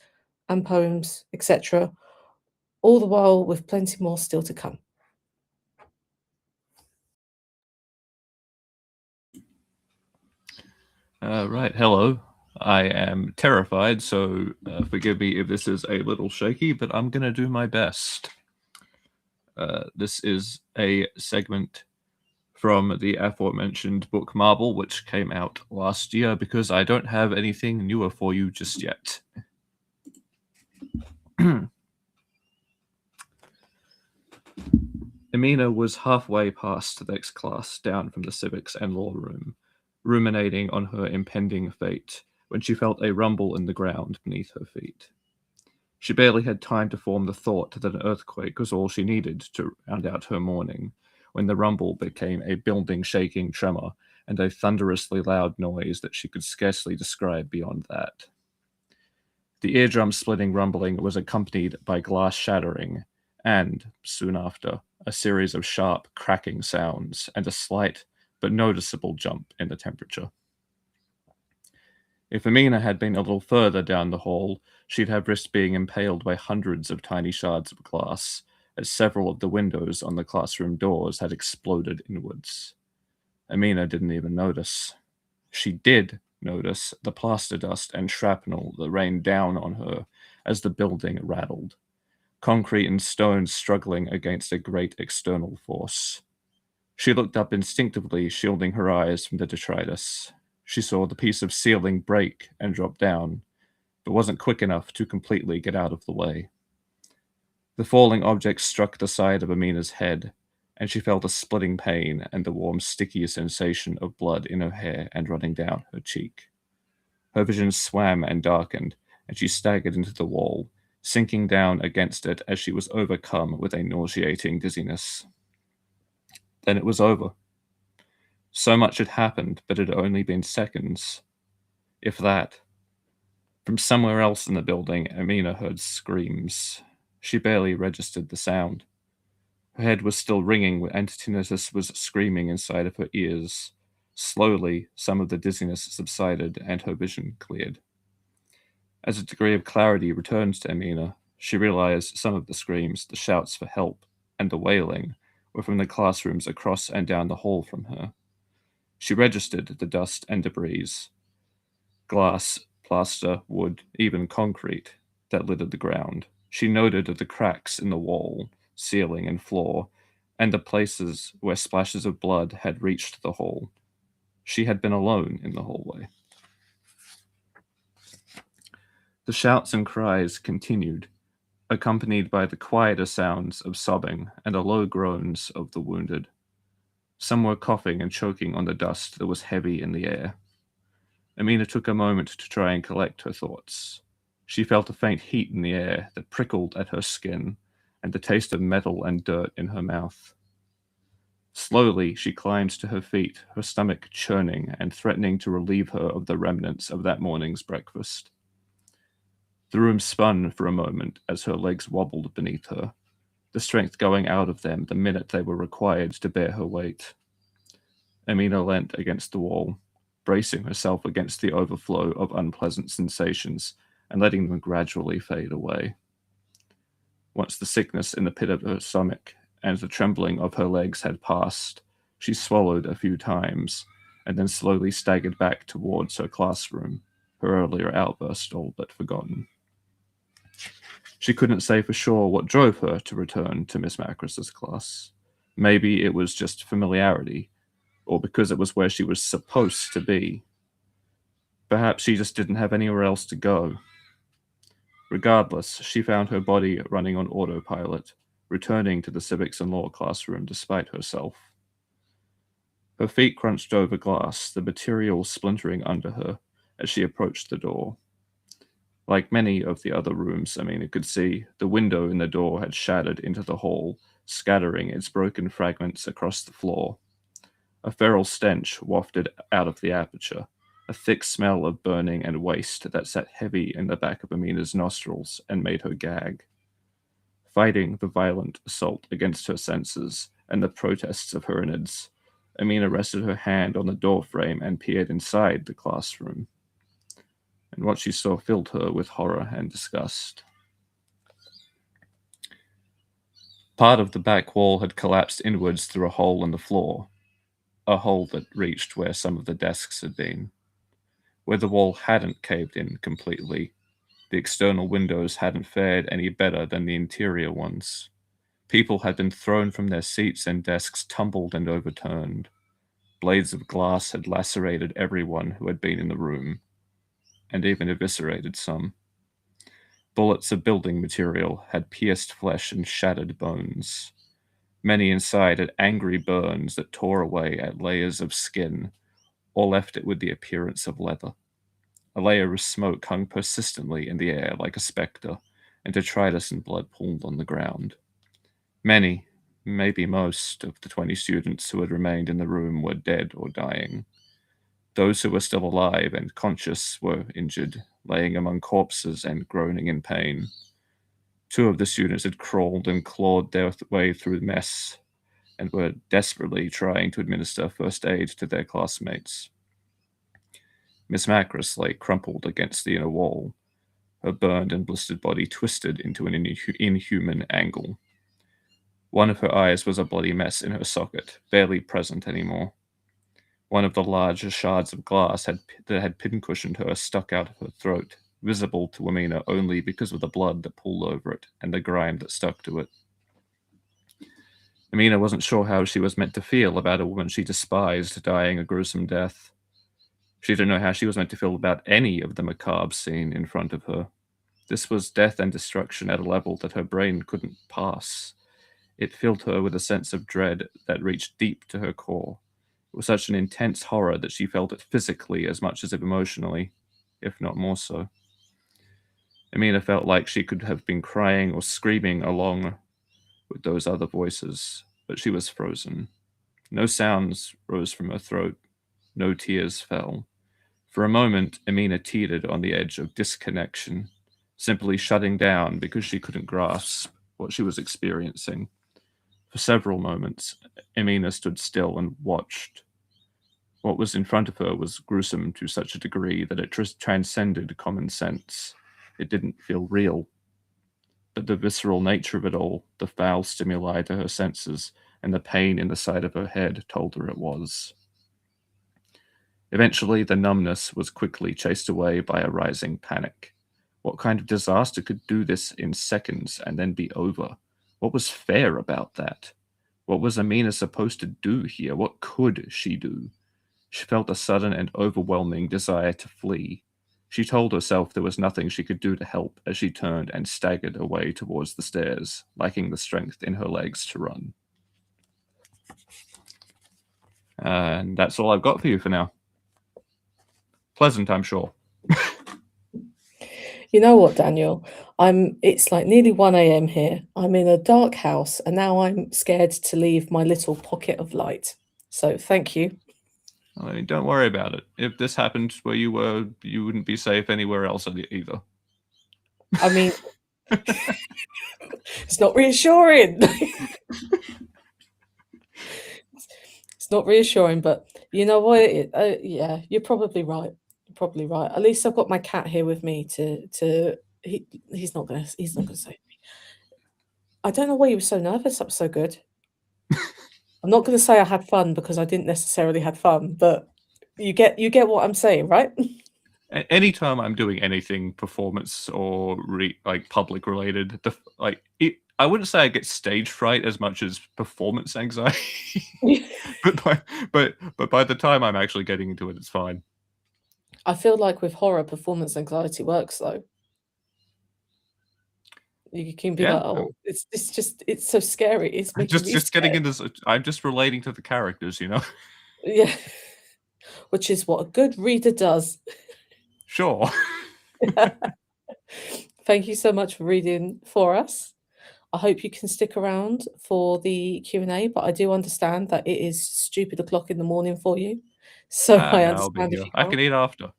and poems, etc., all the while with plenty more still to come. Right, hello. I am terrified, so forgive me if this is a little shaky, but I'm going to do my best. This is a segment from the aforementioned book Marble, which came out last year, because I don't have anything newer for you just yet. Amina was halfway past the next class down from the civics and law room, ruminating on her impending fate, when she felt a rumble in the ground beneath her feet. She barely had time to form the thought that an earthquake was all she needed to round out her morning, when the rumble became a building-shaking tremor and a thunderously loud noise that she could scarcely describe beyond that. The eardrum-splitting rumbling was accompanied by glass shattering, and, soon after, a series of sharp, cracking sounds and a slight but noticeable jump in the temperature. If Amina had been a little further down the hall, she'd have risked being impaled by hundreds of tiny shards of glass, as several of the windows on the classroom doors had exploded inwards. Amina didn't even notice. She did notice the plaster dust and shrapnel that rained down on her as the building rattled, concrete and stone struggling against a great external force. She looked up instinctively, shielding her eyes from the detritus. She saw the piece of ceiling break and drop down, but wasn't quick enough to completely get out of the way. The falling object struck the side of Amina's head, and she felt a splitting pain and the warm, sticky sensation of blood in her hair and running down her cheek. Her vision swam and darkened, and she staggered into the wall, sinking down against it as she was overcome with a nauseating dizziness. Then it was over. So much had happened, but it had only been seconds. If that. From somewhere else in the building, Amina heard screams. She barely registered the sound. Her head was still ringing and tinnitus was screaming inside of her ears. Slowly, some of the dizziness subsided and her vision cleared. As a degree of clarity returned to Amina, she realized some of the screams, the shouts for help, and the wailing were from the classrooms across and down the hall from her. She registered the dust and debris, glass, plaster, wood, even concrete, that littered the ground. She noted the cracks in the wall, ceiling, and floor, and the places where splashes of blood had reached the hall. She had been alone in the hallway. The shouts and cries continued, accompanied by the quieter sounds of sobbing and the low groans of the wounded. Some were coughing and choking on the dust that was heavy in the air. Amina took a moment to try and collect her thoughts. She felt a faint heat in the air that prickled at her skin, and the taste of metal and dirt in her mouth. Slowly, she climbed to her feet, her stomach churning and threatening to relieve her of the remnants of that morning's breakfast. The room spun for a moment as her legs wobbled beneath her, the strength going out of them the minute they were required to bear her weight. Amina leant against the wall, bracing herself against the overflow of unpleasant sensations and letting them gradually fade away. Once the sickness in the pit of her stomach and the trembling of her legs had passed, she swallowed a few times and then slowly staggered back towards her classroom, her earlier outburst all but forgotten. She couldn't say for sure what drove her to return to Miss Macris's class. Maybe it was just familiarity, or because it was where she was supposed to be. Perhaps she just didn't have anywhere else to go. Regardless, she found her body running on autopilot, returning to the civics and law classroom despite herself. Her feet crunched over glass, the material splintering under her as she approached the door. Like many of the other rooms Amina could see, the window in the door had shattered into the hall, scattering its broken fragments across the floor. A feral stench wafted out of the aperture, a thick smell of burning and waste that sat heavy in the back of Amina's nostrils and made her gag. Fighting the violent assault against her senses and the protests of her innards, Amina rested her hand on the doorframe and peered inside the classroom. And what she saw filled her with horror and disgust. Part of the back wall had collapsed inwards through a hole in the floor, a hole that reached where some of the desks had been. Where the wall hadn't caved in completely, the external windows hadn't fared any better than the interior ones. People had been thrown from their seats and desks tumbled and overturned. Blades of glass had lacerated everyone who had been in the room, and even eviscerated some. Bullets of building material had pierced flesh and shattered bones. Many inside had angry burns that tore away at layers of skin, or left it with the appearance of leather. A layer of smoke hung persistently in the air like a spectre, and detritus and blood pooled on the ground. Many, maybe most, of the 20 students who had remained in the room were dead or dying. Those who were still alive and conscious were injured, laying among corpses and groaning in pain. 2 of the students had crawled and clawed their way through the mess and were desperately trying to administer first aid to their classmates. Miss Macris lay crumpled against the inner wall, her burned and blistered body twisted into an inhuman angle. One of her eyes was a bloody mess in her socket, barely present anymore. One of the larger shards of glass that had pincushioned her stuck out of her throat, visible to Amina only because of the blood that pooled over it and the grime that stuck to it. Amina wasn't sure how she was meant to feel about a woman she despised dying a gruesome death. She didn't know how she was meant to feel about any of the macabre scene in front of her. This was death and destruction at a level that her brain couldn't pass. It filled her with a sense of dread that reached deep to her core. It was such an intense horror that she felt it physically as much as emotionally, if not more so. Amina felt like she could have been crying or screaming along with those other voices, but she was frozen. No sounds rose from her throat. No tears fell. For a moment, Amina teetered on the edge of disconnection, simply shutting down because she couldn't grasp what she was experiencing. For several moments, Amina stood still and watched. What was in front of her was gruesome to such a degree that it transcended common sense. It didn't feel real. But the visceral nature of it all, the foul stimuli to her senses, and the pain in the side of her head told her it was. Eventually, the numbness was quickly chased away by a rising panic. What kind of disaster could do this in seconds and then be over? What was fair about that? What was Amina supposed to do here? What could she do? She felt a sudden and overwhelming desire to flee. She told herself there was nothing she could do to help as she turned and staggered away towards the stairs, lacking the strength in her legs to run. And that's all I've got for you for now. Pleasant, I'm sure. You know what, Daniel? It's like nearly 1 a.m. here. I'm in a dark house, and now I'm scared to leave my little pocket of light. So thank you. I mean, don't worry about it. If this happened where you were, you wouldn't be safe anywhere else either. I mean, it's not reassuring. It's not reassuring, but you know what? Yeah, you're probably right. You're probably right. At least I've got my cat here with me he's not gonna save me. I don't know why you were so nervous. That was so good. I'm not gonna say I had fun because I didn't necessarily have fun, but you get what I'm saying, right? Anytime I'm doing anything performance or public related, I wouldn't say I get stage fright as much as performance anxiety. but by the time I'm actually getting into it, it's fine. I feel like with horror, performance anxiety works though. You can be like, oh, it's so scary. It's making me just scared. getting into. I'm just relating to the characters, you know. Yeah, which is what a good reader does. Sure. Thank you so much for reading for us. I hope you can stick around for the Q&A, but I do understand that it is stupid o'clock in the morning for you. So I understand if you I can eat after.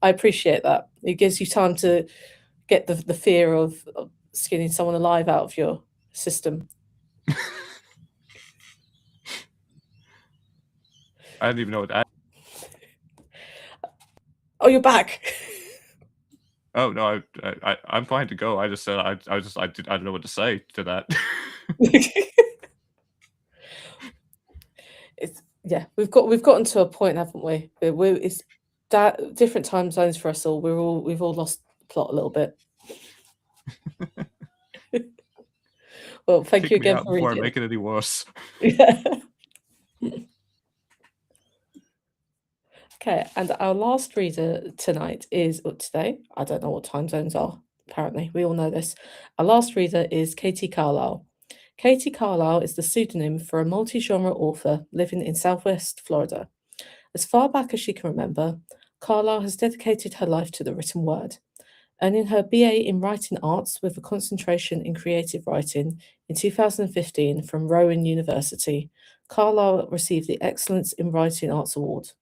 I appreciate that. It gives you time to get the fear of skinning someone alive out of your system. I don't even know what that. Oh, you're back. Oh no, I'm fine to go. I just said I don't know what to say to that. We've gotten to a point, haven't we? It's that different time zones for us all. We've all lost the plot a little bit. Well, thank you again for reading. Before I make it any worse. Yeah. Okay, and our last reader tonight today. I don't know what time zones are. Apparently, we all know this. Our last reader is Katie Carlisle. Katie Carlisle is the pseudonym for a multi-genre author living in Southwest Florida. As far back as she can remember, Carlisle has dedicated her life to the written word. Earning her BA in Writing Arts with a concentration in creative writing in 2015 from Rowan University, Carlisle received the Excellence in Writing Arts Award.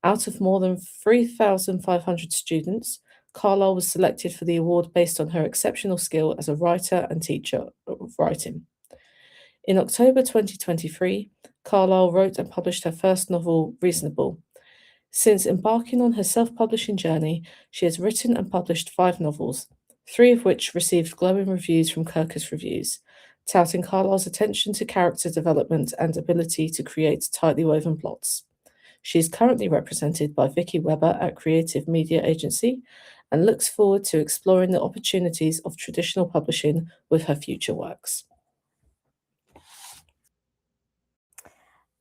Out of more than 3,500 students, Carlisle was selected for the award based on her exceptional skill as a writer and teacher of writing. In October 2023, Carlisle wrote and published her first novel, Reasonable. Since embarking on her self-publishing journey, she has written and published 5 novels, 3 of which received glowing reviews from Kirkus Reviews, touting Carlisle's attention to character development and ability to create tightly woven plots. She is currently represented by Vicky Weber at Creative Media Agency and looks forward to exploring the opportunities of traditional publishing with her future works.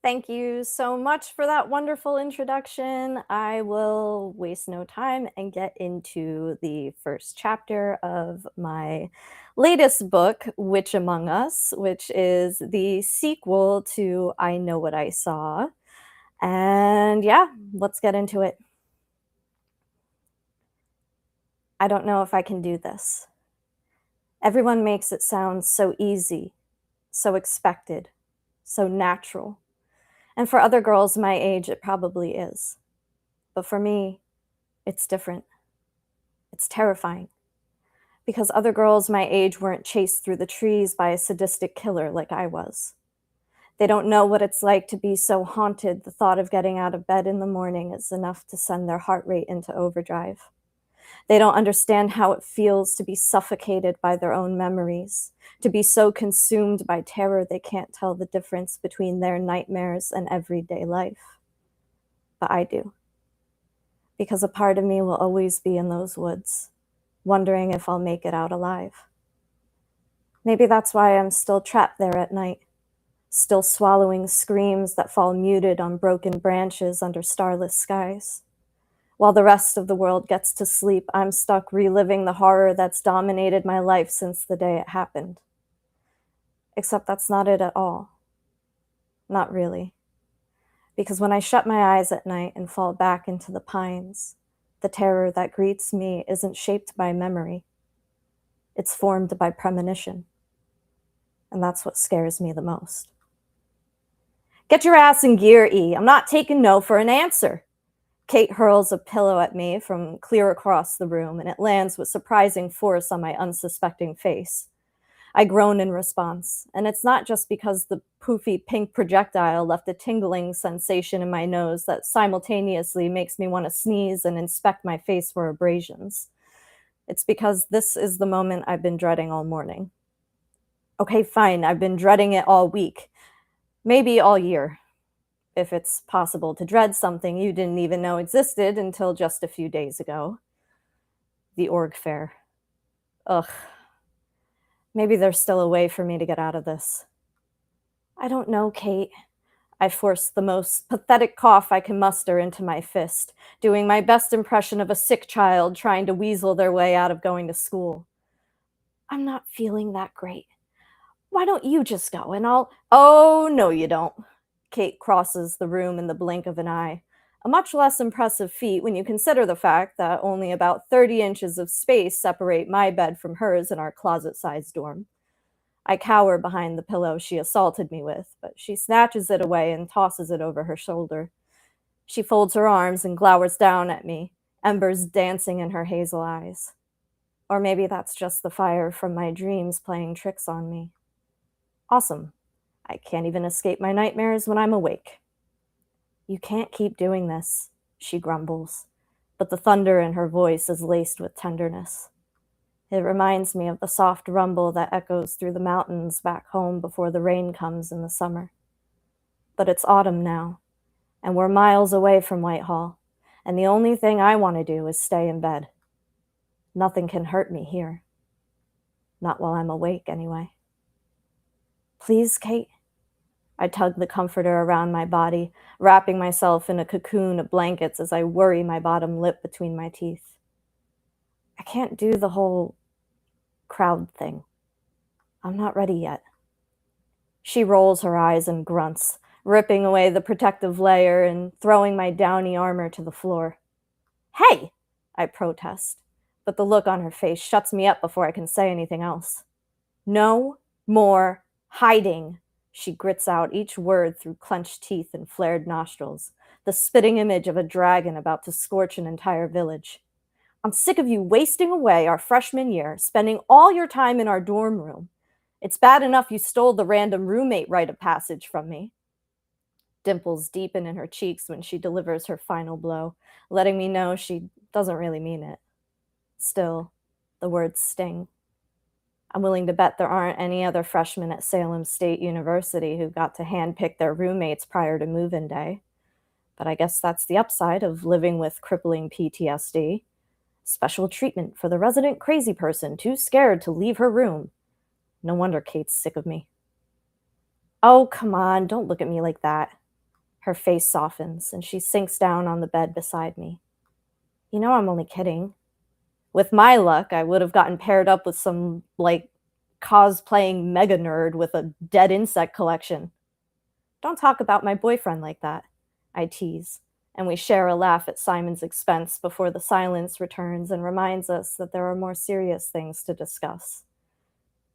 Thank you so much for that wonderful introduction. I will waste no time and get into the first chapter of my latest book, Witch Among Us, which is the sequel to I Know What I Saw. And yeah, let's get into it. I don't know if I can do this. Everyone makes it sound so easy, so expected, so natural. And for other girls my age, it probably is. But for me, it's different. It's terrifying. Because other girls my age weren't chased through the trees by a sadistic killer like I was. They don't know what it's like to be so haunted the thought of getting out of bed in the morning is enough to send their heart rate into overdrive. They don't understand how it feels to be suffocated by their own memories, to be so consumed by terror they can't tell the difference between their nightmares and everyday life. But I do. Because a part of me will always be in those woods, wondering if I'll make it out alive. Maybe that's why I'm still trapped there at night, still swallowing screams that fall muted on broken branches under starless skies. While the rest of the world gets to sleep, I'm stuck reliving the horror that's dominated my life since the day it happened. Except that's not it at all. Not really. Because when I shut my eyes at night and fall back into the pines, the terror that greets me isn't shaped by memory. It's formed by premonition. And that's what scares me the most. Get your ass in gear, E. I'm not taking no for an answer. Kate hurls a pillow at me from clear across the room, and it lands with surprising force on my unsuspecting face. I groan in response, and it's not just because the poofy pink projectile left a tingling sensation in my nose that simultaneously makes me want to sneeze and inspect my face for abrasions. It's because this is the moment I've been dreading all morning. Okay, fine, I've been dreading it all week, maybe all year. If it's possible to dread something you didn't even know existed until just a few days ago. The org fair. Ugh. Maybe there's still a way for me to get out of this. I don't know, Kate. I forced the most pathetic cough I can muster into my fist, doing my best impression of a sick child trying to weasel their way out of going to school. I'm not feeling that great. Why don't you just go and I'll... Oh, no, you don't. Kate crosses the room in the blink of an eye, a much less impressive feat when you consider the fact that only about 30 inches of space separate my bed from hers in our closet-sized dorm. I cower behind the pillow she assaulted me with, but she snatches it away and tosses it over her shoulder. She folds her arms and glowers down at me, embers dancing in her hazel eyes. Or maybe that's just the fire from my dreams playing tricks on me. Awesome. I can't even escape my nightmares when I'm awake. You can't keep doing this, she grumbles, but the thunder in her voice is laced with tenderness. It reminds me of the soft rumble that echoes through the mountains back home before the rain comes in the summer. But it's autumn now, and we're miles away from Whitehall, and the only thing I want to do is stay in bed. Nothing can hurt me here. Not while I'm awake, anyway. Please, Kate. I tug the comforter around my body, wrapping myself in a cocoon of blankets as I worry my bottom lip between my teeth. I can't do the whole crowd thing. I'm not ready yet. She rolls her eyes and grunts, ripping away the protective layer and throwing my downy armor to the floor. Hey! I protest, but the look on her face shuts me up before I can say anything else. No more hiding. She grits out each word through clenched teeth and flared nostrils, the spitting image of a dragon about to scorch an entire village. I'm sick of you wasting away our freshman year, spending all your time in our dorm room. It's bad enough you stole the random roommate rite of passage from me. Dimples deepen in her cheeks when she delivers her final blow, letting me know she doesn't really mean it. Still, the words sting. I'm willing to bet there aren't any other freshmen at Salem State University who got to handpick their roommates prior to move-in day. But I guess that's the upside of living with crippling PTSD. Special treatment for the resident crazy person too scared to leave her room. No wonder Kate's sick of me. Oh, come on, don't look at me like that. Her face softens, and she sinks down on the bed beside me. You know I'm only kidding. With my luck, I would have gotten paired up with some, cosplaying mega nerd with a dead insect collection. Don't talk about my boyfriend like that, I tease, and we share a laugh at Simon's expense before the silence returns and reminds us that there are more serious things to discuss,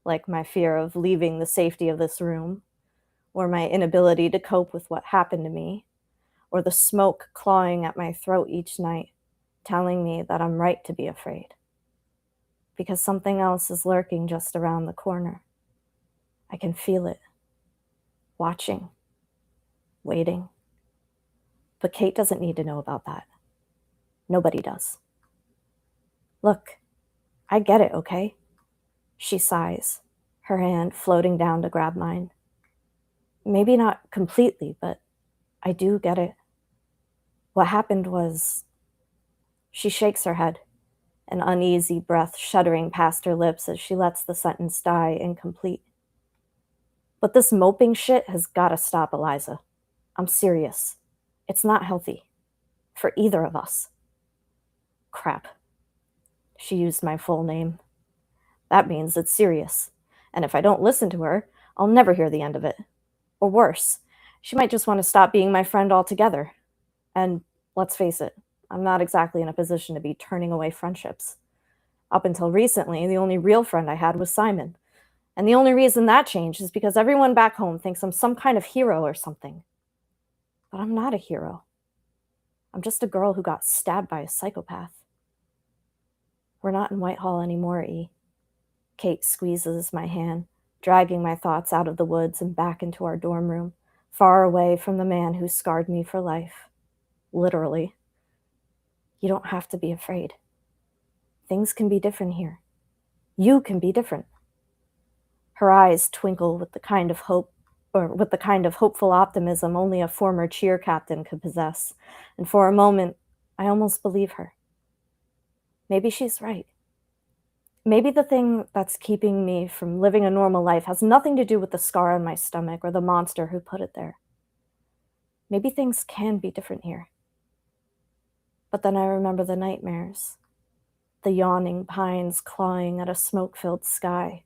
like my fear of leaving the safety of this room, or my inability to cope with what happened to me, or the smoke clawing at my throat each night, telling me that I'm right to be afraid. Because something else is lurking just around the corner. I can feel it. Watching. Waiting. But Kate doesn't need to know about that. Nobody does. Look, I get it, okay? She sighs, her hand floating down to grab mine. Maybe not completely, but I do get it. What happened was... She shakes her head, an uneasy breath shuddering past her lips as she lets the sentence die incomplete. But this moping shit has got to stop, Eliza. I'm serious. It's not healthy. For either of us. Crap. She used my full name. That means it's serious. And if I don't listen to her, I'll never hear the end of it. Or worse, she might just want to stop being my friend altogether. And let's face it, I'm not exactly in a position to be turning away friendships. Up until recently, the only real friend I had was Simon. And the only reason that changed is because everyone back home thinks I'm some kind of hero or something. But I'm not a hero. I'm just a girl who got stabbed by a psychopath. We're not in Whitehall anymore, E. Kate squeezes my hand, dragging my thoughts out of the woods and back into our dorm room, far away from the man who scarred me for life. Literally. You don't have to be afraid. Things can be different here. You can be different. Her eyes twinkle with the kind of hopeful optimism only a former cheer captain could possess, and for a moment, I almost believe her. Maybe she's right. Maybe the thing that's keeping me from living a normal life has nothing to do with the scar on my stomach or the monster who put it there. Maybe things can be different here. But then I remember the nightmares, the yawning pines clawing at a smoke-filled sky,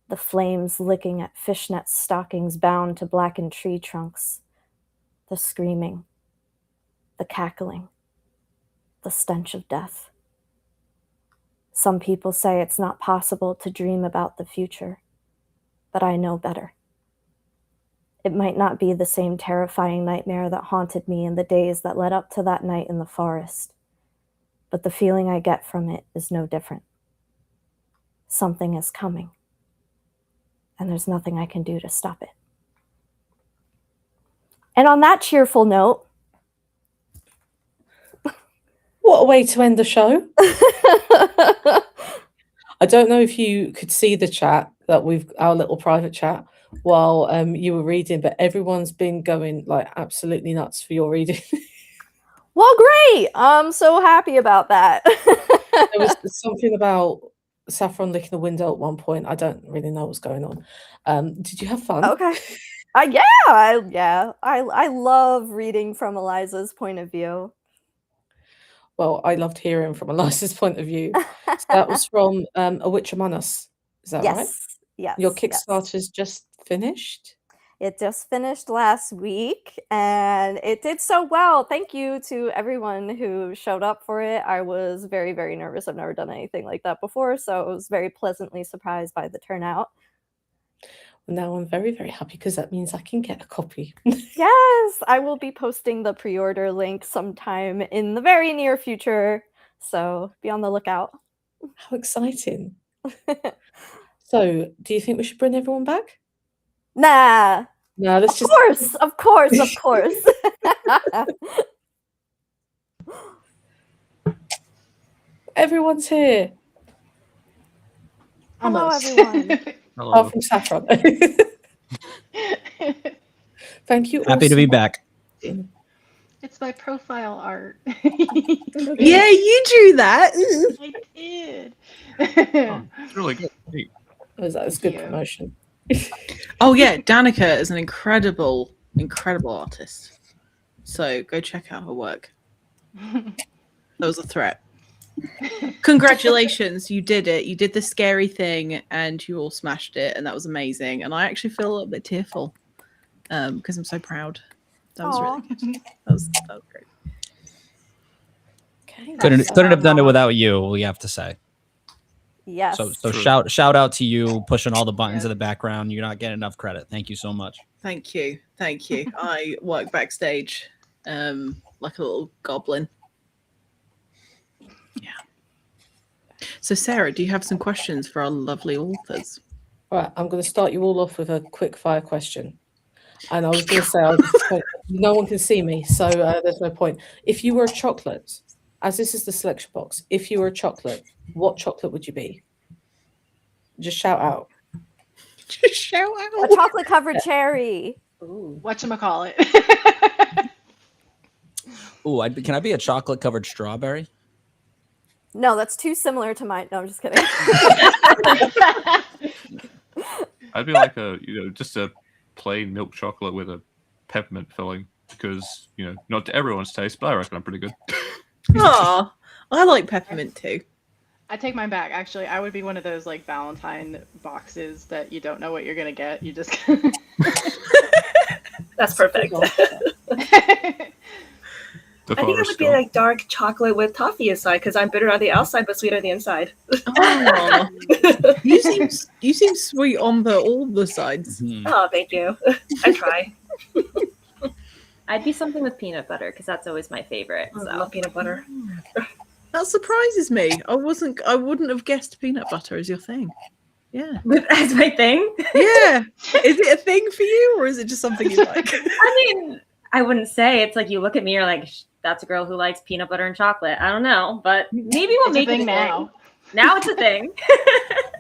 the flames licking at fishnet stockings bound to blackened tree trunks, the screaming, the cackling, the stench of death. Some people say it's not possible to dream about the future, but I know better. It might not be the same terrifying nightmare that haunted me in the days that led up to that night in the forest, but the feeling I get from it is no different. Something is coming, and there's nothing I can do to stop it. And on that cheerful note... What a way to end the show. I don't know if you could see the chat, our little private chat, while you were reading, but everyone's been going like absolutely nuts for your reading. Well, great. I'm so happy about that. There was something about Saffron licking the window at one point. I don't really know what's going on. Did you have fun? Okay. I love reading from Eliza's point of view. Well, I loved hearing from Eliza's point of view. So that was from A Witch Among Us. Is that right? Yes. Your Kickstarter's just finished? It just finished last week, and it did so well. Thank you to everyone who showed up for it. I was very, very nervous. I've never done anything like that before, so I was very pleasantly surprised by the turnout. Well, now I'm very, very happy because that means I can get a copy. Yes, I will be posting the pre-order link sometime in the very near future, so be on the lookout. How exciting. So, do you think we should bring everyone back? Nah. No, let's Of course. Everyone's here. Hello, Almost. everyone. Hello. Apart from Saffron. Thank you. Happy all to be so back. much. It's my profile art. Yeah, you drew that. I did. Oh, it's really good. Neat. That was Thank good you. promotion. Oh yeah, Danika is an incredible artist. So go check out her work. That was a threat. Congratulations, you did it. You did the scary thing and you all smashed it, and that was amazing. And I actually feel a little bit tearful because I'm so proud. That was really good. That was great. Okay. Couldn't have done it without you, we have to say. Yes. So shout out to you pushing all the buttons in the background. You're not getting enough credit. Thank you so much. Thank you. I work backstage like a little goblin. Yeah. So Sarah, do you have some questions for our lovely authors? All right, I'm going to start you all off with a quick fire question. And I was going to say, no one can see me, so there's no point. If you were a chocolate, as this is the selection box, if you were a chocolate, what chocolate would you be? Just shout out. Just shout out. A chocolate covered cherry. Whatchamacallit. Ooh, can I be a chocolate covered strawberry? No, that's too similar to mine. No, I'm just kidding. I'd be like just a plain milk chocolate with a peppermint filling because, not to everyone's taste, but I reckon I'm pretty good. Aw, I like peppermint too. I take mine back. Actually, I would be one of those like Valentine boxes that you don't know what you're gonna get. You just. That's perfect. I think it would be like dark chocolate with toffee inside because I'm bitter on the outside but sweet on the inside. Oh, you seem sweet on all the sides. Mm-hmm. Oh, thank you. I try. I'd be something with peanut butter because that's always my favorite. I So. love peanut butter. That surprises me. I wouldn't have guessed peanut butter as your thing. Yeah. As my thing? Yeah. Is it a thing for you or is it just something you like? I mean, I wouldn't say. It's like you look at me, you're like, that's a girl who likes peanut butter and chocolate. I don't know, but maybe we'll make it a thing now. Now it's a thing.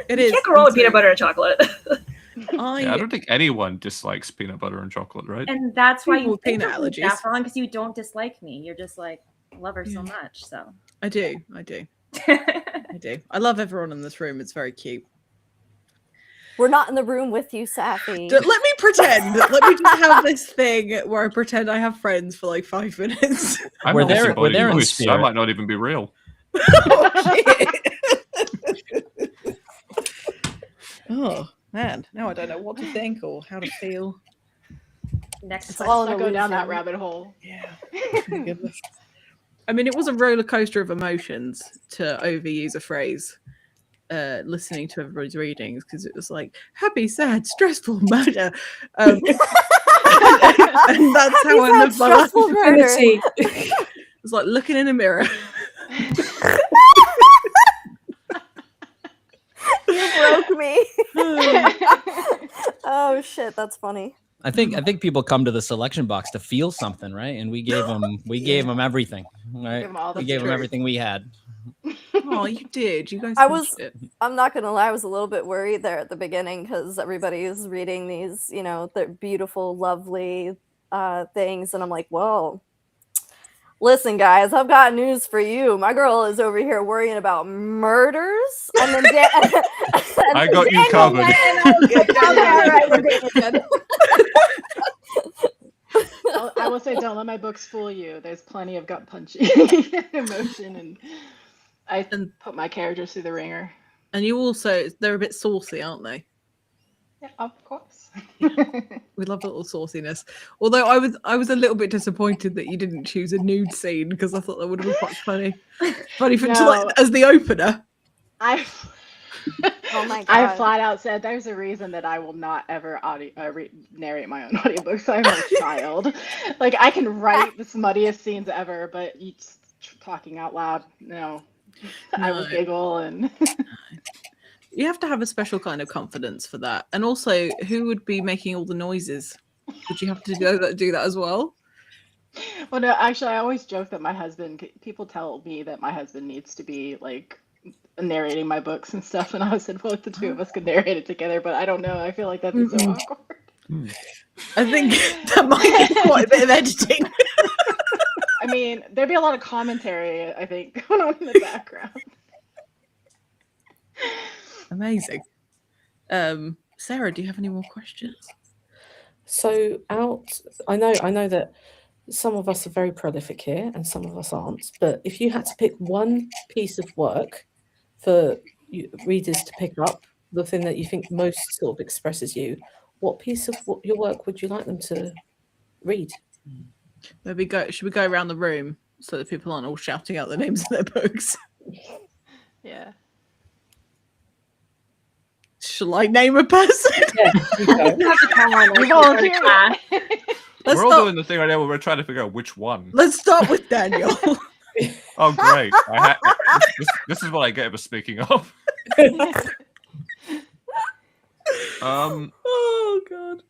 It is. You can't go wrong with peanut butter and chocolate. I don't think anyone dislikes peanut butter and chocolate, right? And that's why you peanut allergies. Saffron, because you don't dislike me. You're just like, love her so much. So I do. I do. I love everyone in this room. It's very cute. We're not in the room with you, Safi. Let me pretend. Let me just have this thing where I pretend I have friends for like 5 minutes. We're there in spirit. I might not even be real. Oh man, now I don't know what to think or how to feel. Next, all go down that rabbit hole. Yeah. Goodness. I mean, it was a roller coaster of emotions, to overuse a phrase. Listening to everybody's readings because it was like happy, sad, stressful, murder, and that's how I live my life. It's like looking in a mirror. You broke me. Oh shit, that's funny. I think people come to the selection box to feel something, right? And we gave them everything, right? We gave them everything we had. Oh, you did. You guys. I'm not gonna lie. I was a little bit worried there at the beginning because everybody is reading these, they're beautiful, lovely things, and I'm like, whoa. Listen, guys, I've got news for you. My girl is over here worrying about murders, and then I got you covered. I will say, don't let my books fool you. There's plenty of gut punching emotion, and I put my characters through the ringer. And you also, they're a bit saucy, aren't they? Yeah, of course. We love a little sauciness. Although I was a little bit disappointed that you didn't choose a nude scene because I thought that would have been quite funny. Funny as the opener. Oh my God. I flat out said there's a reason that I will not ever narrate my own audiobook. So I'm a child. Like I can write the smuttiest scenes ever, but talking out loud, no. I will giggle and. You have to have a special kind of confidence for that. And also, who would be making all the noises? Would you have to do that as well? Well, no, actually, I always joke that people tell me that my husband needs to be like narrating my books and stuff. And I said, well, if the two of us could narrate it together, but I don't know. I feel like that'd be so awkward. I think that might be quite a bit of editing. I mean, there'd be a lot of commentary, I think, going on in the background. Amazing. Sarah, do you have any more questions? So I know that some of us are very prolific here and some of us aren't, but if you had to pick one piece of work for readers to pick up, the thing that you think most sort of expresses you, what piece of your work would you like them to read? Should we go around the room so that people aren't all shouting out the names of their books? Yeah. Shall I name a person? Yeah, you go. You have to tell on You us volunteer. in class. Let's We're all start, doing the thing right now where we're trying to figure out which one. let's start with Daniel. Oh, great. This is what I get for speaking of. Oh god.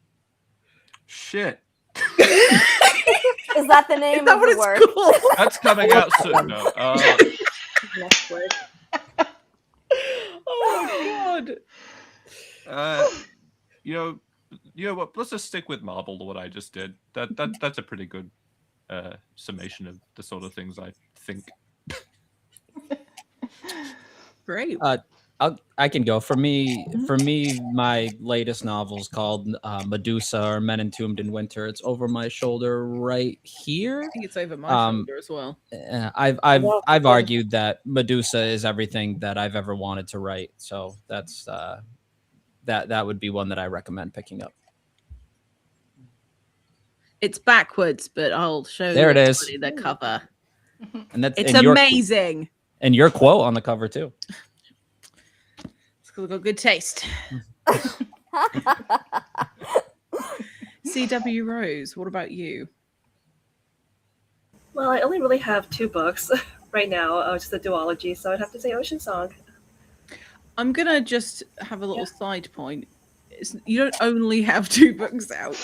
Shit. Is that the name Is that of what the it's work? called? That's coming out soon. No. Next word. Oh my god. You know what? Let's just stick with Marvel, what I just did. That's a pretty good summation of the sort of things I think. Great. I can go. For me, my latest novel is called Medusa or Men Entombed in Winter. It's over my shoulder right here. I think it's over my shoulder as well. I've argued that Medusa is everything that I've ever wanted to write. So that's that would be one that I recommend picking up. It's backwards, but I'll show There it is. everybody the cover. And that's It's and amazing. And your quote on the cover too. It's got good taste. C.W. Rose, what about you? Well, I only really have 2 books right now, just a duology, so I'd have to say Ocean Song. I'm gonna just have a little side point. You don't only have 2 books out.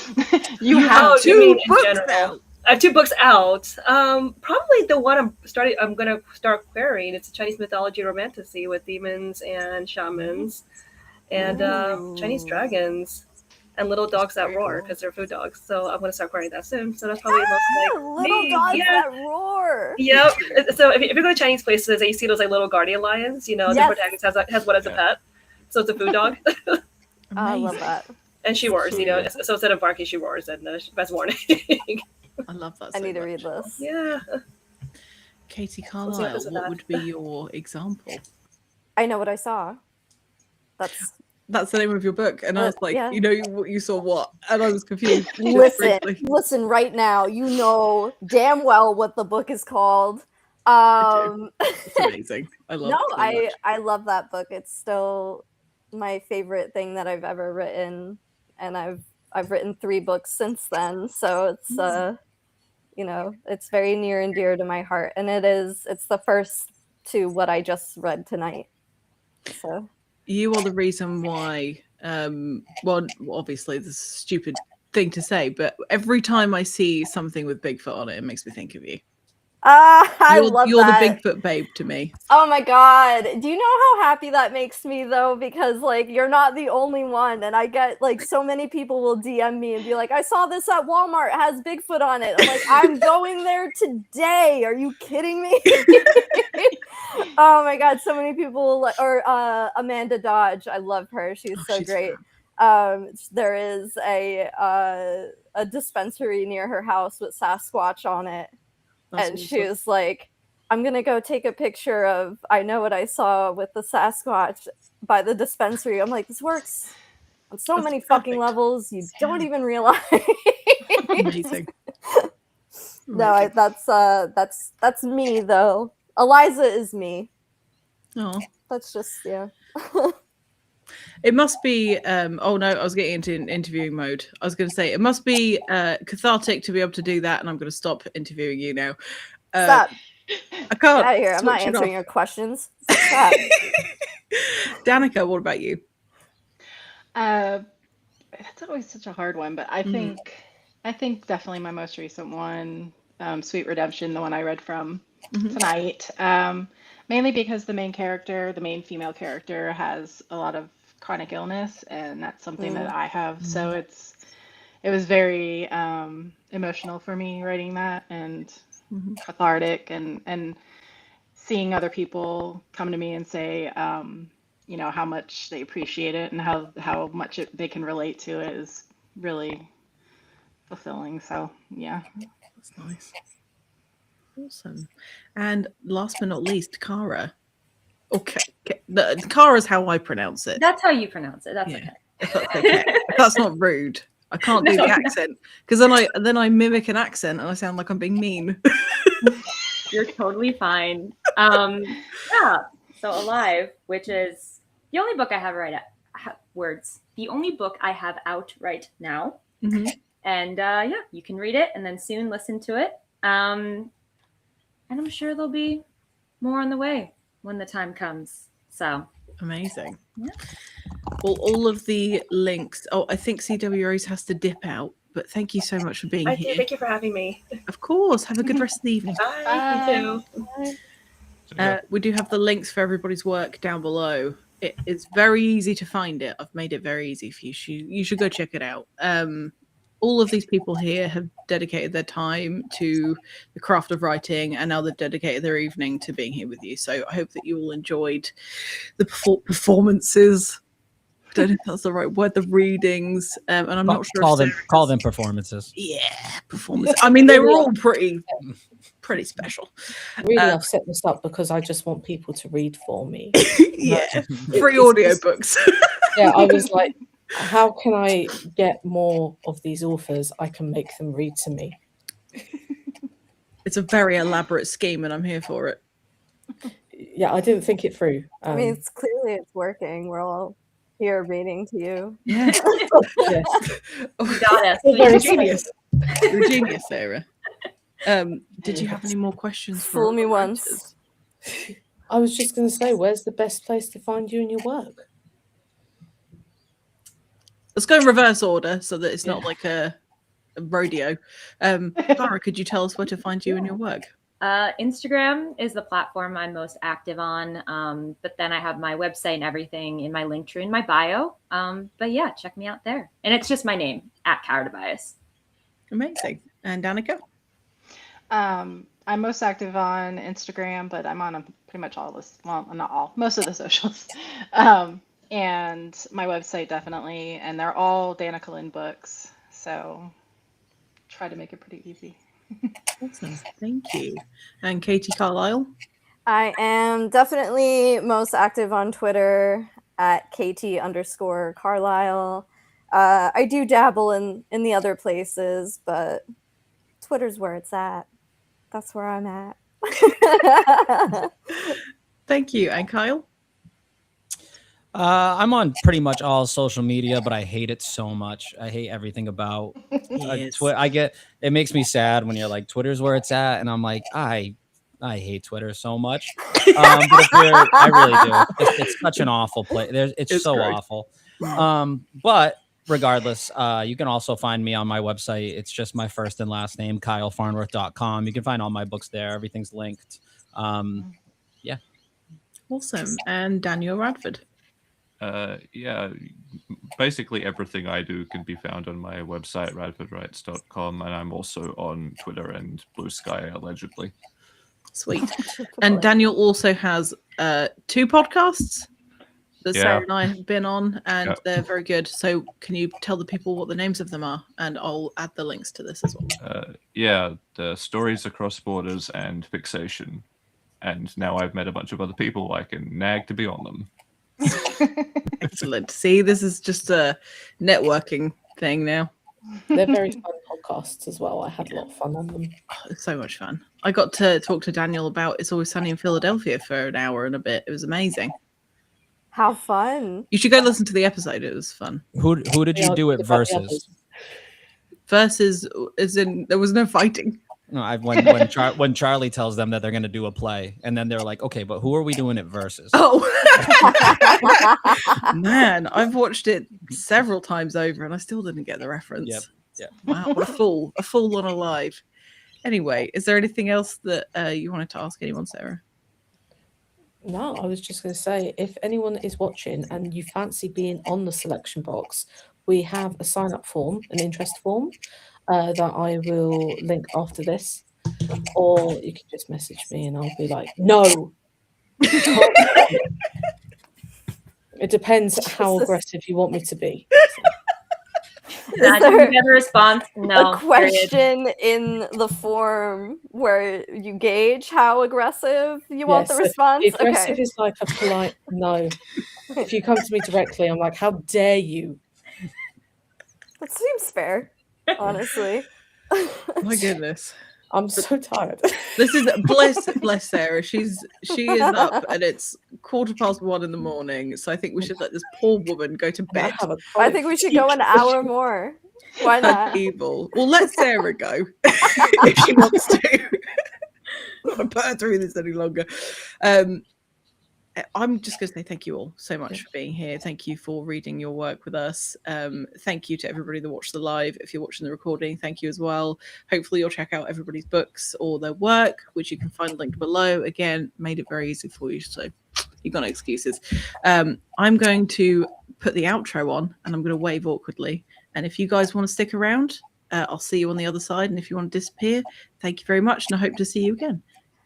You have you mean 2 in books general? out. I have 2 books out. Probably the one I'm gonna start querying. It's a Chinese mythology romantasy with demons and shamans and Chinese dragons and little dogs that roar because they're food dogs. So I'm gonna start querying that soon. So that's probably most like little me. dogs Yeah. that roar. Yep. So if you go to Chinese places, you see those like little guardian lions. You know, the Yes. protagonist has one as a pet, so it's a food dog. I love that. And she roars. You know, so instead of barking, she roars, and that's warning. I love that. I so need to much. read this. Yeah. Katie see Carlisle, what what that. would be your example? I know what I saw. That's the name of your book, and I was like, yeah. you know, you saw what? And I was confused. just Listen, briefly. listen right now. You know damn well what the book is called. It's amazing. I love No, it so much. I love that book. It's still my favorite thing that I've ever written, and I've written 3 books since then. So it's you know, it's very near and dear to my heart, and it's the first to what I just read tonight. So You are the reason why. Well, obviously, this is a stupid thing to say, but every time I see something with Bigfoot on it, it makes me think of you. I love You're that. the Bigfoot babe to me. Oh my god. Do you know how happy that makes me though? Because like you're not the only one, and I get like so many people will DM me and be like, I saw this at Walmart, it has Bigfoot on it. I'm like, I'm going there today. Are you kidding me? Oh my god, so many people or Amanda Dodge. I love her. She's so she's great. There is a dispensary near her house with Sasquatch on it. That's and she awesome. was like, I'm gonna go take a picture of I know what I saw with the Sasquatch by the dispensary. I'm like, this works on so That's many fucking perfect. levels you don't even realize. Amazing. No, that's me though. Eliza is me. Oh, That's just yeah. it must be. Oh no, I was getting into interviewing mode. I was going to say it must be cathartic to be able to do that, and I'm going to stop interviewing you now. Stop. I can't. Get out of here. I'm not switch it answering off. your questions. Stop. Danika, what about you? That's always such a hard one, but I think definitely my most recent one, Sweet Redemption, the one I read from tonight. Mainly because the main female character, has a lot of chronic illness, and that's something that I have. So it was very emotional for me writing that, and cathartic, and seeing other people come to me and say, you know, how much they appreciate it and how much they can relate to it is really fulfilling. So yeah. That's nice. Awesome. And last but not least, Cara. Okay. Cara's how I pronounce it. That's how you pronounce it. That's Yeah. okay. If that's okay. If that's not rude. I can't do No, the no. accent because then I mimic an accent and I sound like I'm being mean. You're totally fine. Yeah. So Alive, which is the only book I have the only book I have out right now. Mhm. And yeah, you can read it and then soon listen to it. And I'm sure there'll be more on the way when the time comes. So Amazing. Yeah. All of the links. Oh, I think CW Rose has to dip out, but thank you so much for being I here. do. Thank you for having me. Of course. Have a good rest of the evening. Bye. You too. We do have the links for everybody's work down below. It's very easy to find it. I've made it very easy for you. You should go check it out. All of these people here have dedicated their time to the craft of writing, and now they've dedicated their evening to being here with you. So I hope that you all enjoyed the performances. I don't know if that's the right word. The readings, and I'm not sure. Call them performances. Yeah, performance. I mean, they were all pretty special. Really, I've set this up because I just want people to read for me. Yeah, free audiobooks. Yeah, I was like, how can I get more of these authors? I can make them read to me. It's a very elaborate scheme, and I'm here for it. Yeah, I didn't think it through. I mean, it's clearly it's working. We're all here reading to you. Yeah. Yes. You got us. You're a genius. You're a genius, Sarah. Did you have any more questions? for Fool me our once. writers? I was just going to say, where's the best place to find you and your work? Let's go in reverse order so that it's not like a rodeo. Clara, could you tell us where to find you and your work? Instagram is the platform I'm most active on. But then I have my website and everything in my link tree in my bio. But yeah, check me out there. And it's just my name, @Dobias. Amazing. And Danika? I'm most active on Instagram, but I'm on pretty much all this. Well, not all, most of the socials. And my website definitely, and they're all Danika Lynn books. So try to make it pretty easy. Awesome. Thank you. And Katie Carlisle? I am definitely most active on Twitter @KT_Carlisle. I do dabble in the other places, but Twitter's where it's at. That's where I'm at. Thank you. And Kyle? I'm on pretty much all social media, but I hate it so much. I hate everything about Twitter. It makes me sad when you're like, Twitter's where it's at, and I'm like, I hate Twitter so much. But I really do. It's such an awful place. It's so great. awful. But regardless, you can also find me on my website. It's just my first and last name, KyleFarnworth.com. You can find all my books there. Everything's linked. Yeah. Awesome. And Daniel Radford? Yeah, basically everything I do can be found on my website, radfordwrites.com, and I'm also on Twitter and Blue Sky, allegedly. Sweet. And Daniel also has 2 podcasts that Yeah. Sarah and I have been on, and Yeah. they're very good. So can you tell the people what the names of them are? And I'll add the links to this as well. Yeah, the Stories Across Borders and Fixation. And now I've met a bunch of other people I can nag to be on them. Excellent. See, this is just a networking thing now. They're very fun podcasts as well. I had a lot of fun on them. Oh, it's so much fun. I got to talk to Daniel about It's Always Sunny in Philadelphia for an hour and a bit. It was amazing. How fun. You should go listen to the episode. It was fun. Who did you do it versus? Versus, as in, there was no fighting. No, when Charlie tells them that they're going to do a play, and then they're like, okay, but who are we doing it versus? Oh, man, I've watched it several times over and I still didn't get the reference. Yep. Wow, what a fool on Alive. Anyway, is there anything else that you wanted to ask anyone, Sarah? No, I was just going to say, if anyone is watching and you fancy being on the selection box, we have a sign-up form, an interest form, that I will link after this. Or you can just message me and I'll be like, no. It depends how aggressive you want me to be. there You get a response? No. a question in the form where you gauge how aggressive you want the Yes, so response? the aggressive Okay. is like a polite no. If you come to me directly, I'm like, how dare you? That seems fair, honestly. My goodness. I'm so tired. This is bless Sarah. She is up and it's 1:15 in the morning. So I think we should let this poor woman go to I bed. have a I chronic think we should go an fatigue hour issue. more. Why That's not? evil. Well, let Sarah go if she wants to. I'm not gonna put her through this any longer. I'm just going to say thank you all so much for being here. Thank you for reading your work with us. Thank you to everybody that watched the live. If you're watching the recording, thank you as well. Hopefully you'll check out everybody's books or their work, which you can find linked below. Again, made it very easy for you, so you've got no excuses. I'm going to put the outro on and I'm going to wave awkwardly. And if you guys want to stick around, I'll see you on the other side. And if you want to disappear, thank you very much. And I hope to see you again.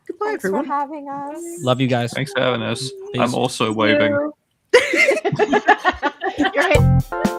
Goodbye, Thanks everyone. for having us. Love you guys. Thanks for having us. Peace. I'm also waving. You're right.